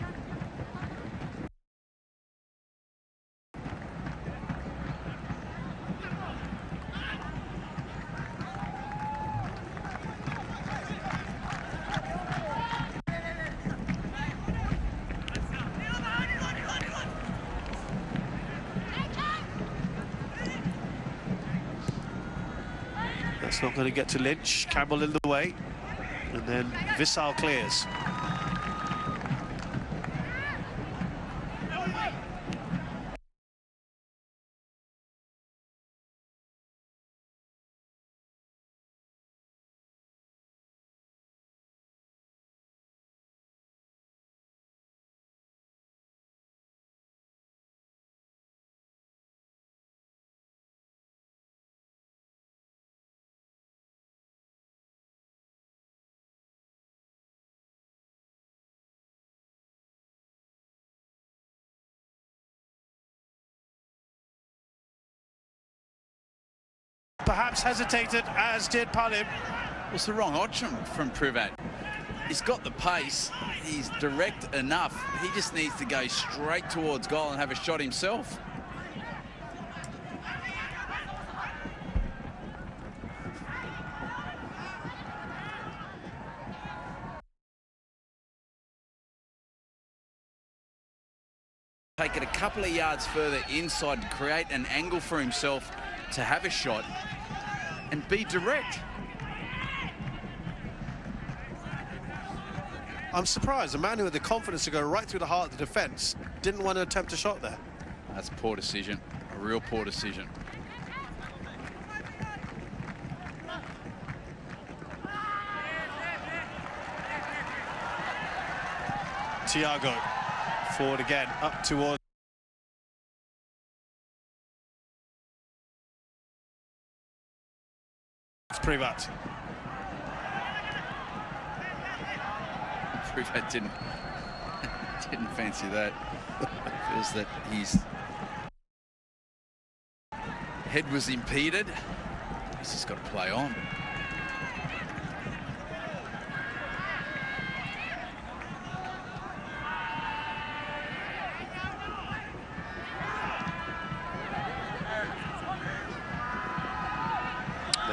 It's not going to get to Lynch. Campbell in the way, and then Vissal clears. Perhaps hesitated, as did Palim. It's the wrong option from Privat. He's got the pace, he's direct enough. He just needs to go straight towards goal and have a shot himself. Take it a couple of yards further inside to create an angle for himself to have a shot and be direct. I'm surprised a man who had the confidence to go right through the heart of the defence didn't want to attempt a shot there. That's a poor decision, a real poor decision. Thiago forward again, up towards Privat. Privat didn't fancy that. Feels that his head was impeded. He's just got to play on.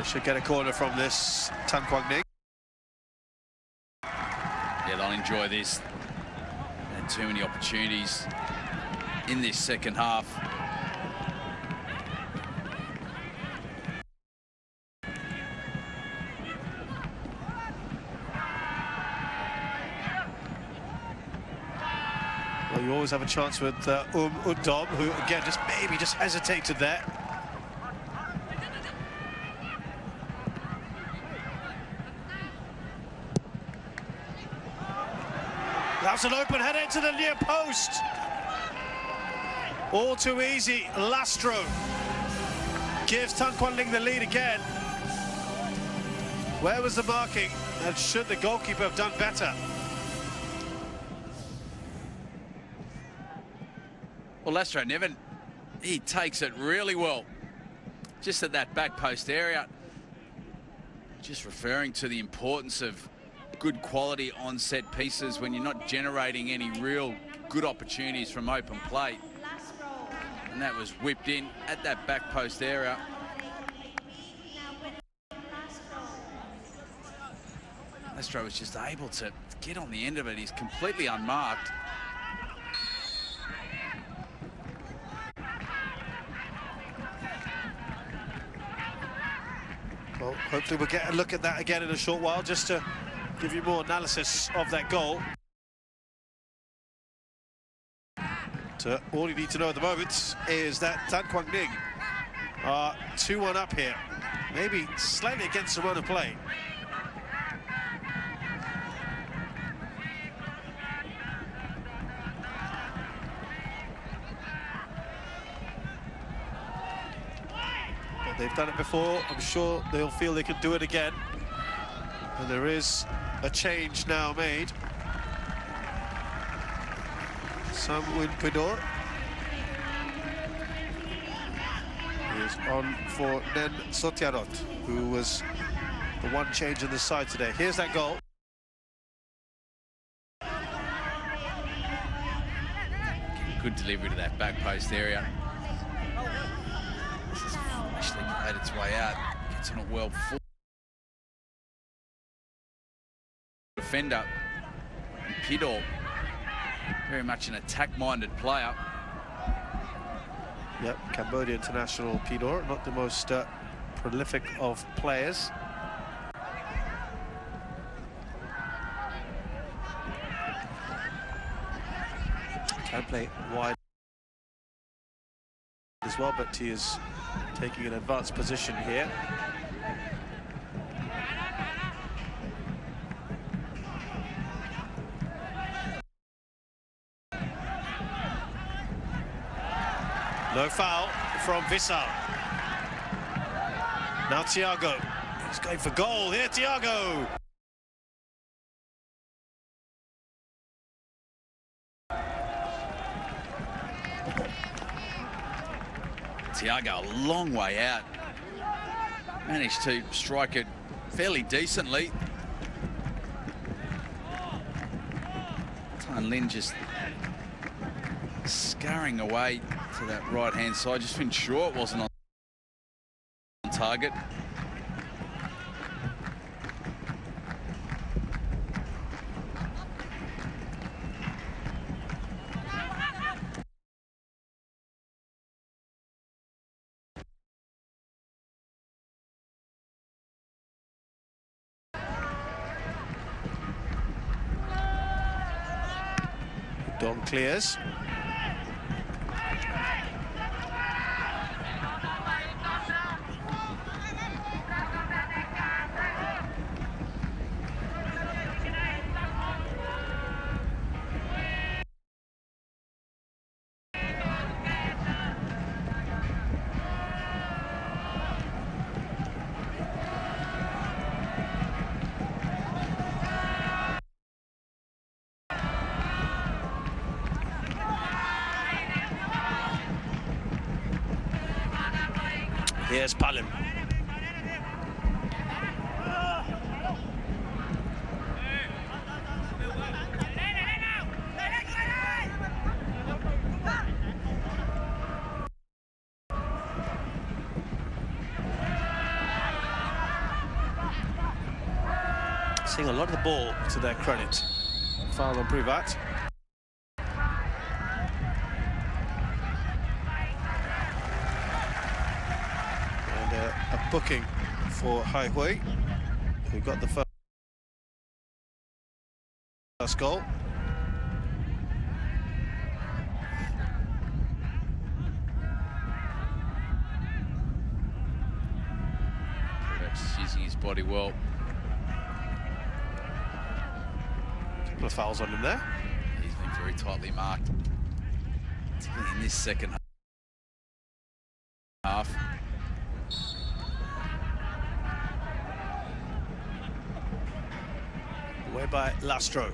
should get a corner from this, Than Quảng Ninh. Yeah, they'll enjoy this. Had too many opportunities in this second half. Well, you always have a chance with Udom, who again just hesitated there. That's an open header into the near post. All too easy. Lastro gives Than Quảng Ninh the lead again. Where was the marking? And should the goalkeeper have done better? Well, Lastro he takes it really well. Just at that back post area. Just referring to the importance of good quality on set pieces when you're not generating any real good opportunities from open play. And that was whipped in at that back post area. Lastro was just able to get on the end of it. He's completely unmarked. Well, hopefully we'll get a look at that again in a short while, just to give you more analysis of that goal. So all you need to know at the moment is that Than Quảng Ninh are 2-1 up here, maybe slightly against the run of play. They've done it before. I'm sure they'll feel they can do it again. And there is a change now made. Sam Winpidor is on for Nen Sotiarot, who was the one change in the side today. Here's that goal. Good delivery to that back post area. This has actually played its way out. Gets on it well before. Defender, Pidor, very much an attack-minded player. Yep, Cambodia international Pidor, not the most prolific of players. Can play wide as well, but he is taking an advanced position here. No foul from Vissal. Now Thiago. He's going for goal here, Thiago. Thiago a long way out. Managed to strike it fairly decently. Than Lin just scurrying away to that right-hand side, just to ensure it wasn't on target. Don clears. Here's Palim. Seeing a lot of the ball to their credit. Foul on Privat. And a booking for Hai Hui, who got the first goal. Privat's using his body well. Couple of fouls on him there. He's been very tightly marked, particularly in this second half. Away by Lastro.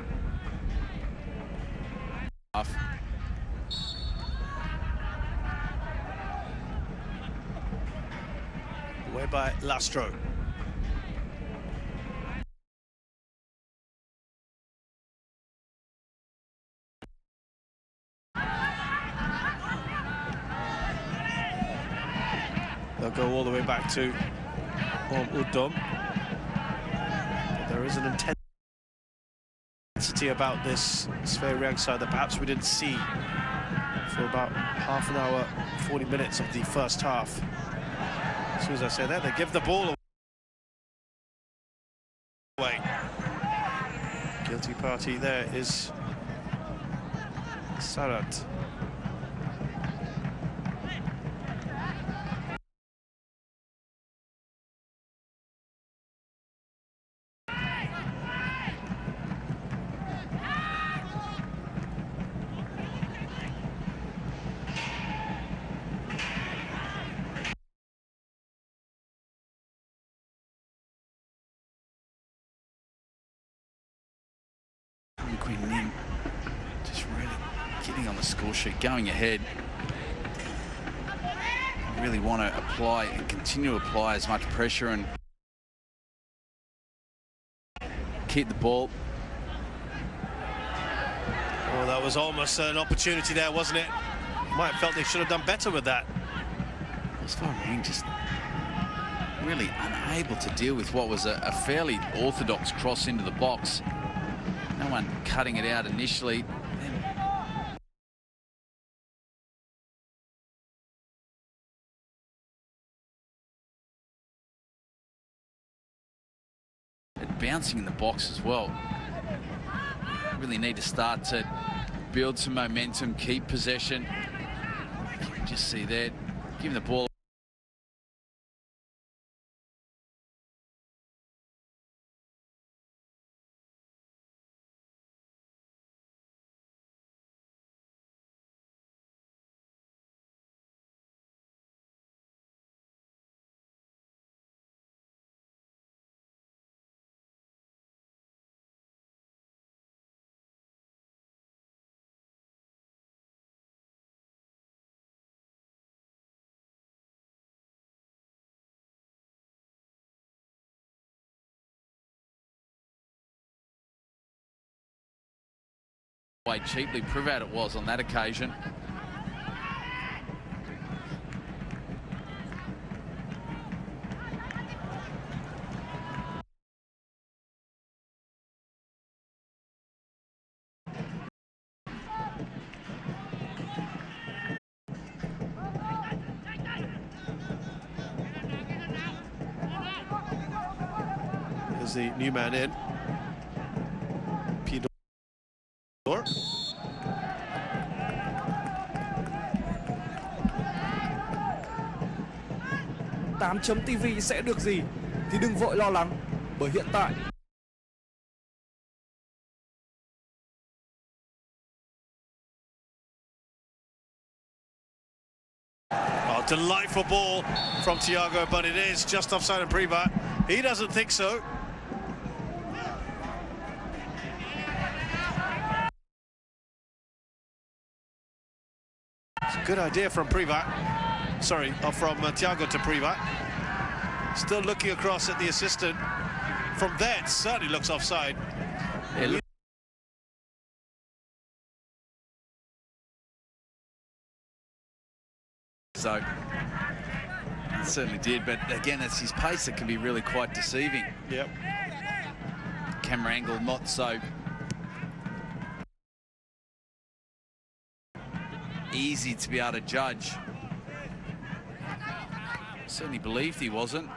Away by Lastro. They'll go all the way back to Udom. There is an intensity about this Svay Chieng side that perhaps we didn't see for about half an hour, 40 minutes of the first half. As soon as I say that, they give the ball away. Guilty party there is Sarat. Quảng Ninh just really getting on the score sheet, going ahead. Really want to apply and continue to apply as much pressure and keep the ball. Oh, that was almost an opportunity there, wasn't it? Might have felt they should have done better with that. Svay Chieng just really unable to deal with what was a fairly orthodox cross into the box. No one cutting it out initially. And bouncing in the box as well. Really need to start to build some momentum, keep possession. You can just see there, giving the ball. Cheaply, Privat it was on that occasion. There's the new man in. 8.tv sẽ được gì thì đừng vội lo lắng, bởi hiện tại Oh, delightful ball from Thiago, but it is just offside and Privat. He doesn't think so. It's a good idea from Privat. Sorry, from Thiago to Privat. Still looking across at the assistant. From there, it certainly looks offside. So, it certainly did, but again, it's his pace that can be really quite deceiving. Yep. camera angle not so easy to be able to judge. Certainly believed he wasn't.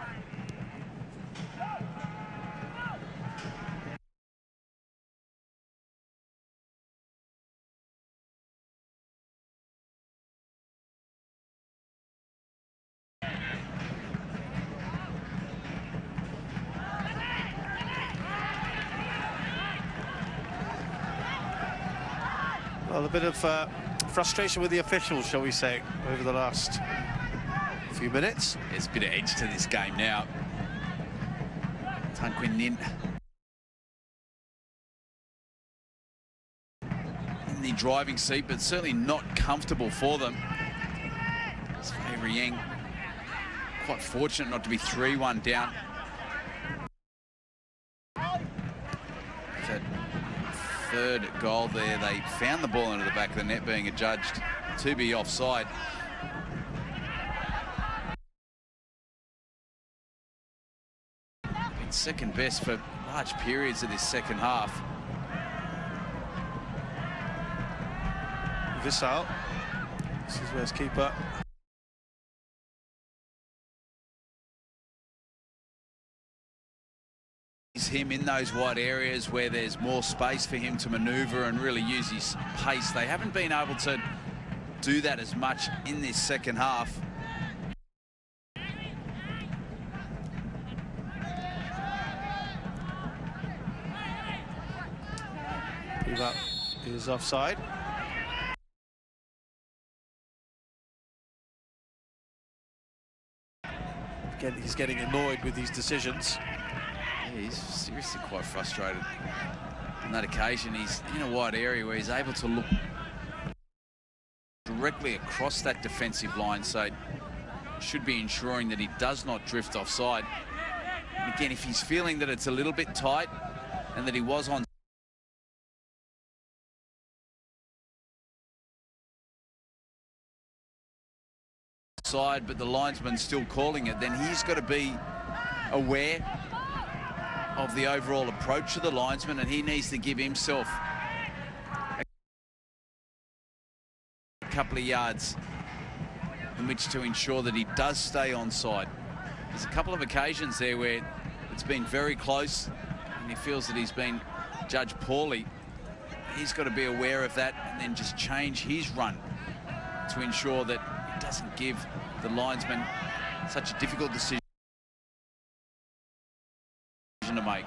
Well, a bit of frustration with the officials, shall we say, over the last few minutes. There's a bit of edge to this game now. Than Quảng Ninh in the driving seat, but certainly not comfortable for them. Svay Chieng quite fortunate not to be 3-1 down. That third goal there, they found the ball into the back of the net, being adjudged to be offside. Been second best for large periods of this second half. Visal, this is where his keeper. Him in those wide areas where there's more space for him to manoeuvre and really use his pace. They haven't been able to do that as much in this second half. Piva is offside. Again, he's getting annoyed with these decisions. Yeah, he's seriously quite frustrated. On that occasion, he's in a wide area where he's able to look directly across that defensive line, so should be ensuring that he does not drift offside. And again, if he's feeling that it's a little bit tight and that he was on side, but the linesman's still calling it, then he's got to be aware of the overall approach of the linesman, and he needs to give himself a couple of yards in which to ensure that he does stay onside. There's a couple of occasions there where it's been very close and he feels that he's been judged poorly. He's got to be aware of that and then just change his run to ensure that it doesn't give the linesman such a difficult decision to make.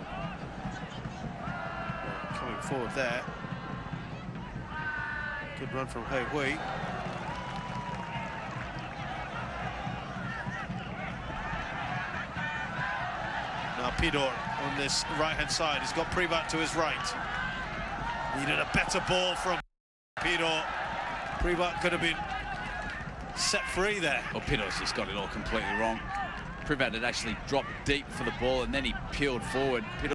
Coming forward there. Good run from Hei Hui. Now Pidor on this right-hand side. He's got Privat to his right. Needed a better ball from Pidor. Privat could have been set free there. Well, Pidor's just got it all completely wrong. Privat had actually dropped deep for the ball and then he peeled forward. Pidor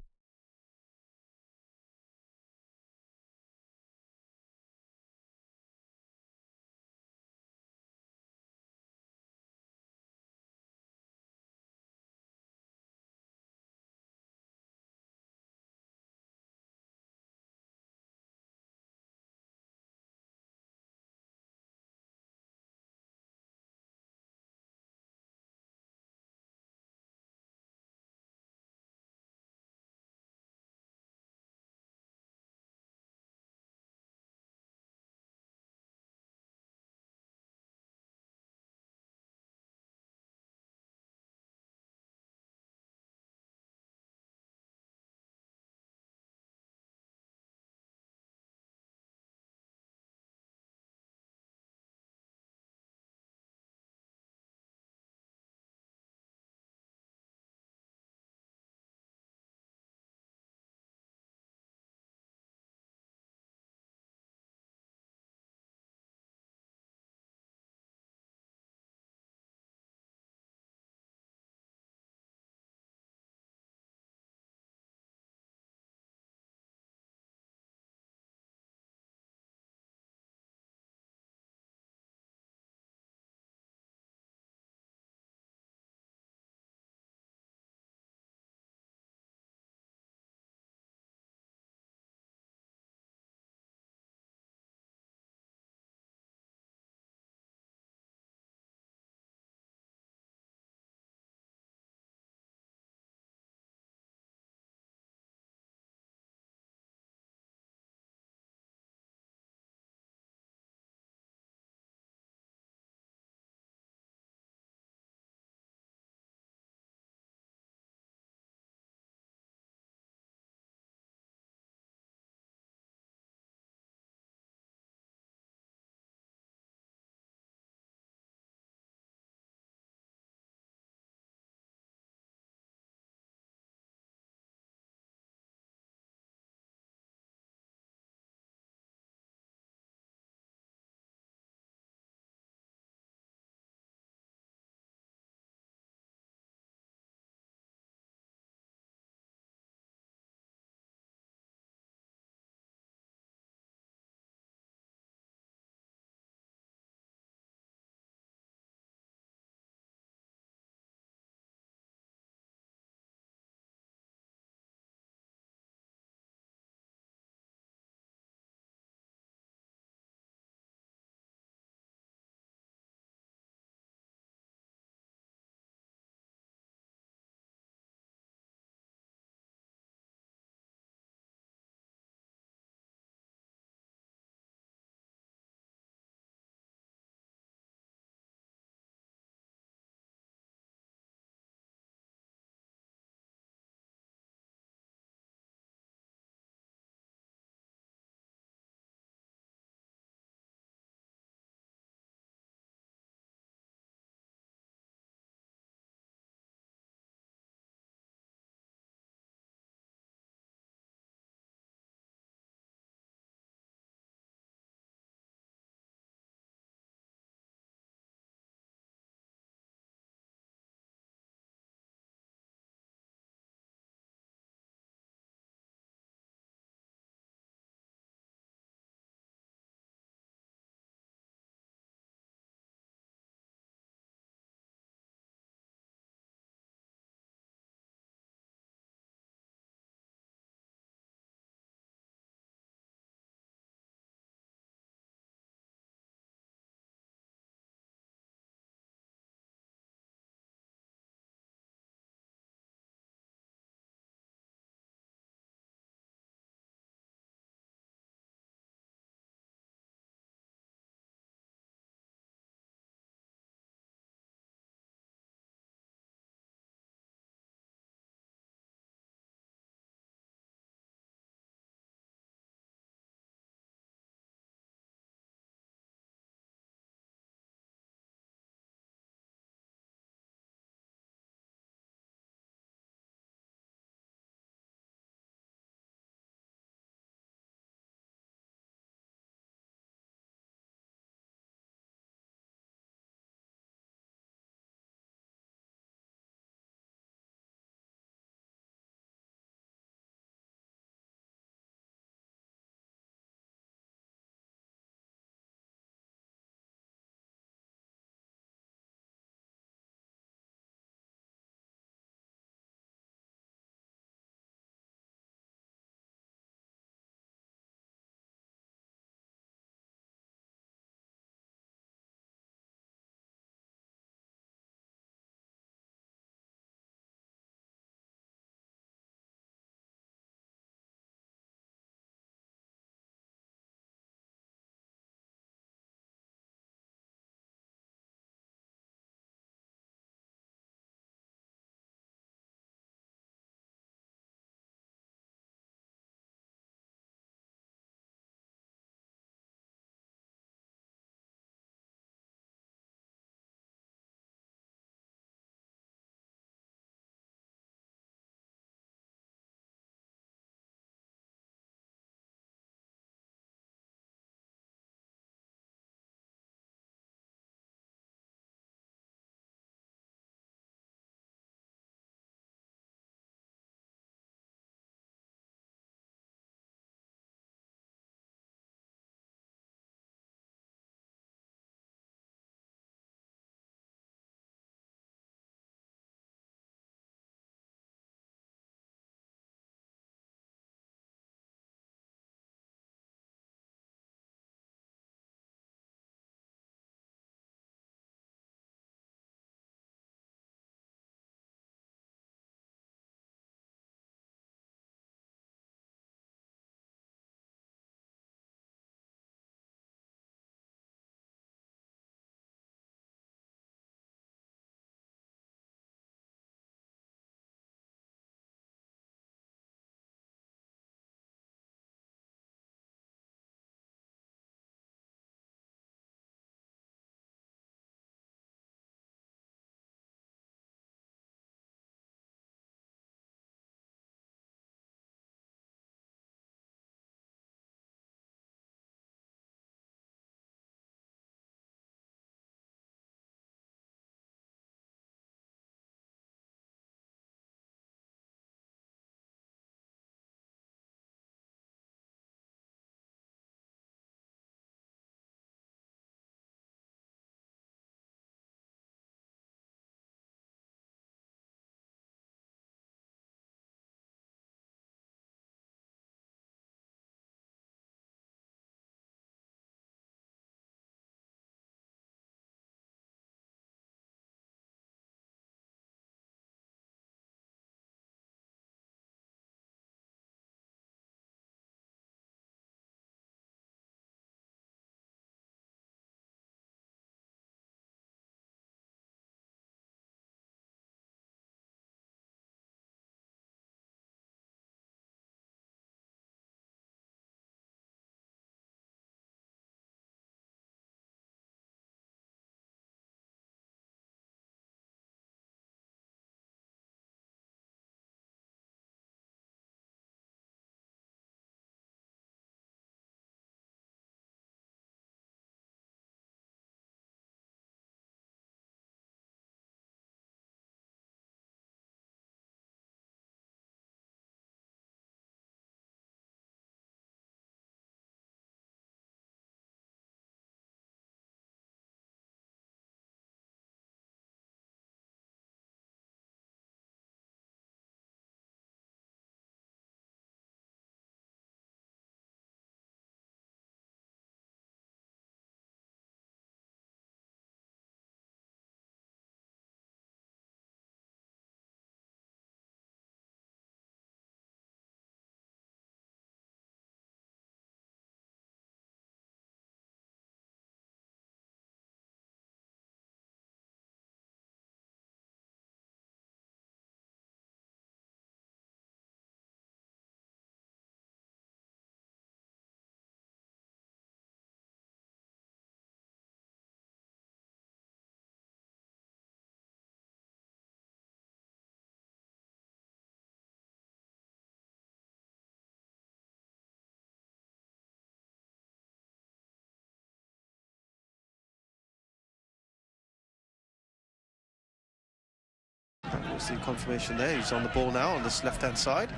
There's the confirmation there. He's on the ball now on this left-hand side.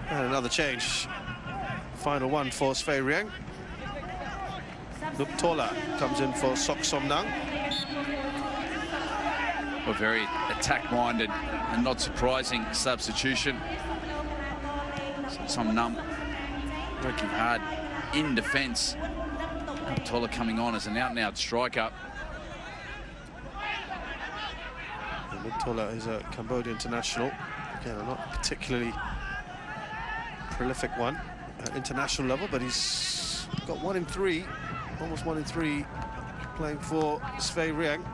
And another change. Final one for Svay Chieng. Tola comes in for Sok Som Nang. A very attack-minded and not surprising substitution. Som Nang working hard in defence. Tola coming on as an out-and-out striker. Tola is a Cambodia international. Again, not particularly prolific one at international level, but he's got 1 in 3, almost 1 in 3 playing for Svay Chieng.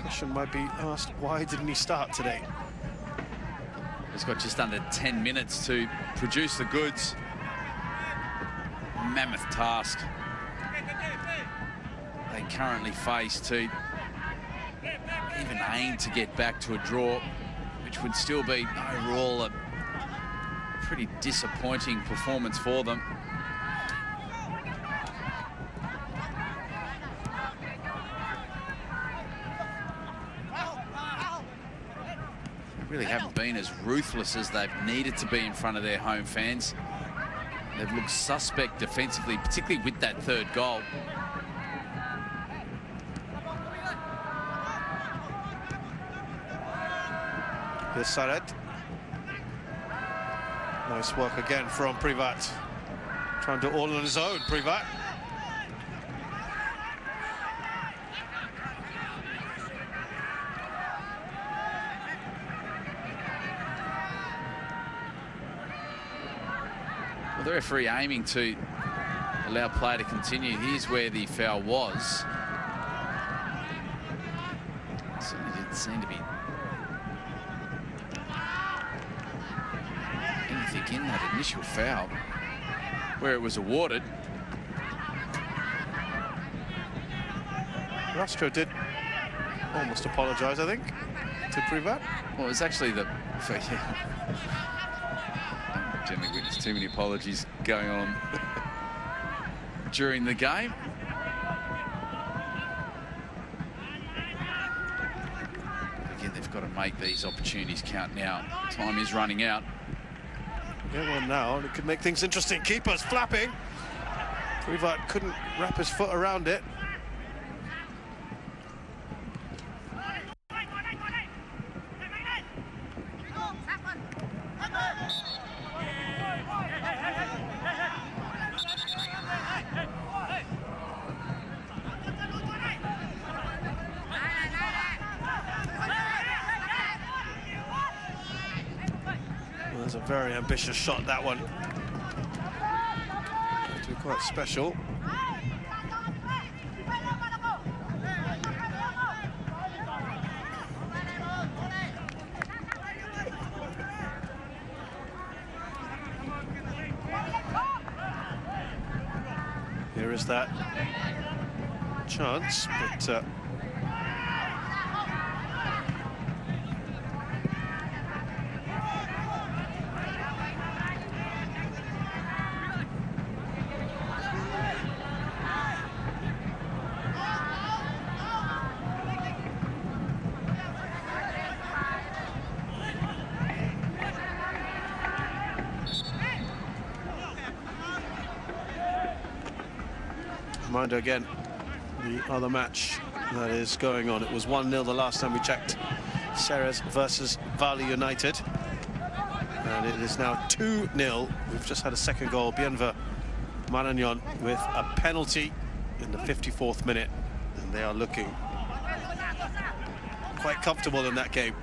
Question might be asked, why didn't he start today? He's got just under 10 minutes to produce the goods. Mammoth task they currently face to even aim to get back to a draw, which would still be overall a pretty disappointing performance for them. Really haven't been as ruthless as they've needed to be in front of their home fans. They've looked suspect defensively, particularly with that third goal. Here's Sared. Nice work again from Privat. Trying to do all on his own, Privat. Well, the referee aiming to allow play to continue. Here's where the foul was. Certainly didn't seem to be anything in that initial foul where it was awarded. Rastro did almost apologise, I think, to Privat. Well, it was actually the... So, yeah. I generally witness too many apologies going on during the game. Again, they've got to make these opportunities count now. Time is running out. Get one now, and it could make things interesting. Keeper's flapping. Privat couldn't wrap his foot around it. Well, that's a very ambitious shot, that one. Actually quite special. Here is that chance, but reminder again, the other match that is going on. It was 1-0 the last time we checked. Ceres versus Bali United. And it is now 2-0. We've just had a second goal. Bienve Maragnon with a penalty in the 54th minute. And they are looking quite comfortable in that game.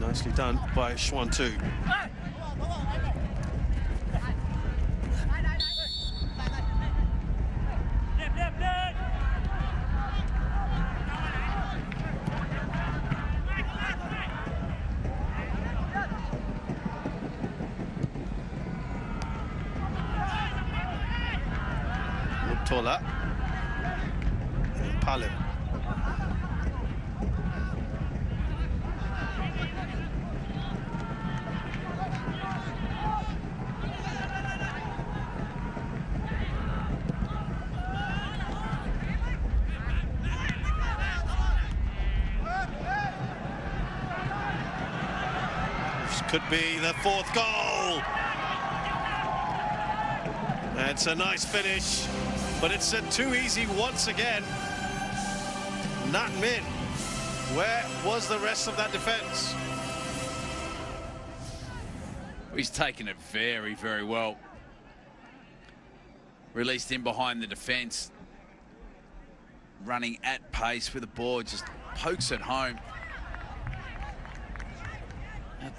Nicely done by Xuan Tu. Tola. And Palim. Could be the fourth goal. It's a nice finish, but it's too easy once again. Than Min. Where was the rest of that defense? He's taken it very, very well. Released in behind the defence. Running at pace with the ball, just pokes it home.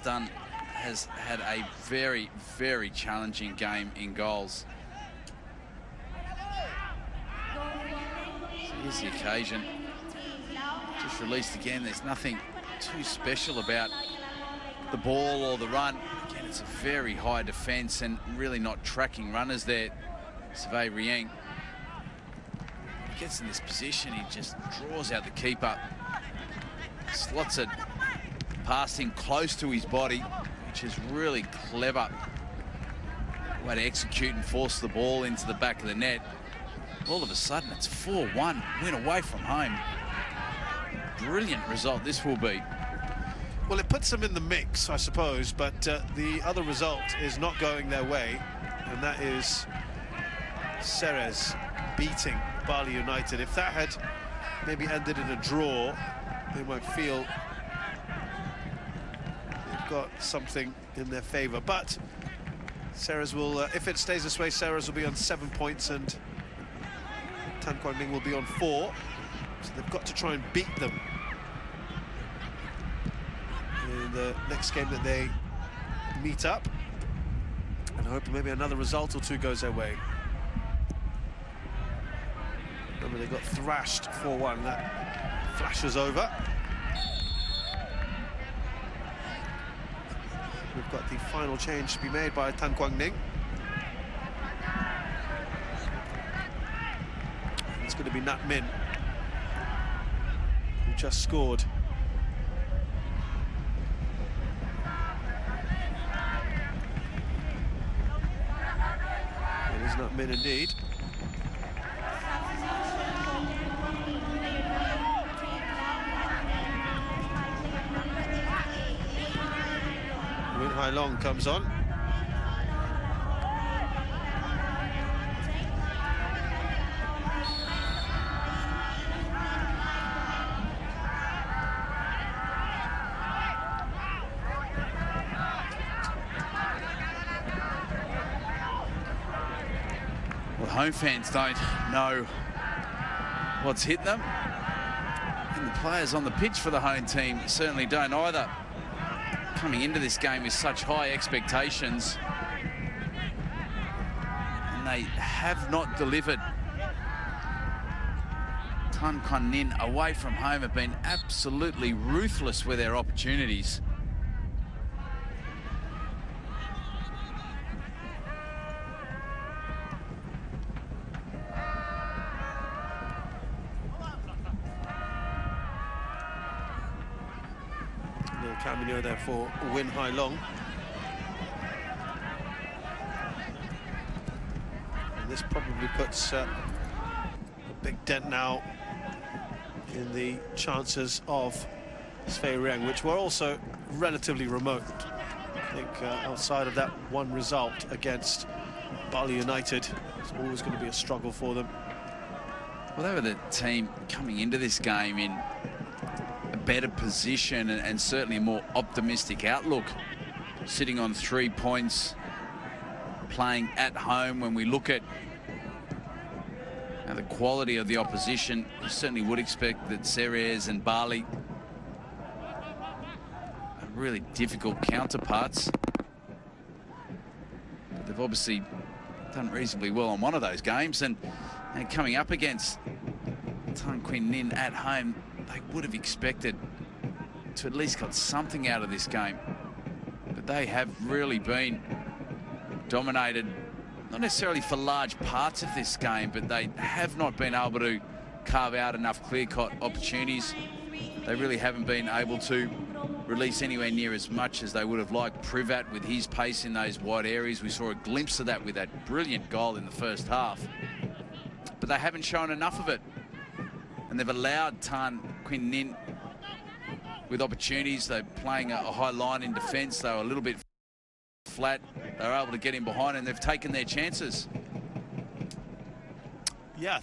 Dhan has had a very, very challenging game in goals. So here's the occasion. Just released again. There's nothing too special about the ball or the run. Again, it's a very high defence and really not tracking runners there. Svay Chieng gets in this position. He just draws out the keeper. Slots it past him close to his body, which is really clever way to execute and force the ball into the back of the net. All of a sudden, it's 4-1, win away from home. Brilliant result this will be. Well, it puts them in the mix, I suppose, but the other result is not going their way, and that is Ceres beating Bali United. If that had maybe ended in a draw, they might feel got something in their favour, but Ceres will, if it stays this way, Ceres will be on 7 points and Than Quảng Ninh will be on 4, so they've got to try and beat them in the next game that they meet up, and I hope maybe another result or two goes their way. Remember, they got thrashed 4-1, that flashes over. We've got the final change to be made by Than Quảng Ninh. It's going to be Than Min, who just scored. It is Than Min indeed. Long comes on. Well, home fans don't know what's hitting them, and the players on the pitch for the home team certainly don't either. Coming into this game with such high expectations, and they have not delivered. Than Quảng Ninh away from home have been absolutely ruthless with their opportunities. Cameo there for Long. And this probably puts a big dent now in the chances of Svay Chieng, which were also relatively remote. I think outside of that one result against Bali United, it's always going to be a struggle for them. Well, they were the team coming into this game in a better position and certainly a more optimistic outlook, sitting on 3 points, playing at home. When we look at the quality of the opposition, you certainly would expect that Ceres and Bali are really difficult counterparts. But they've obviously done reasonably well on one of those games, and coming up against Than Quảng Ninh at home, they would have expected to at least got something out of this game. But they have really been dominated not necessarily for large parts of this game, but they have not been able to carve out enough clear-cut opportunities. They really haven't been able to release anywhere near as much as they would have liked. Privat with his pace in those wide areas. We saw a glimpse of that with that brilliant goal in the first half. But they haven't shown enough of it. And they've allowed Than Quảng Ninh with opportunities. They're playing a high line in defence. They were a little bit flat. They were able to get in behind and they've taken their chances.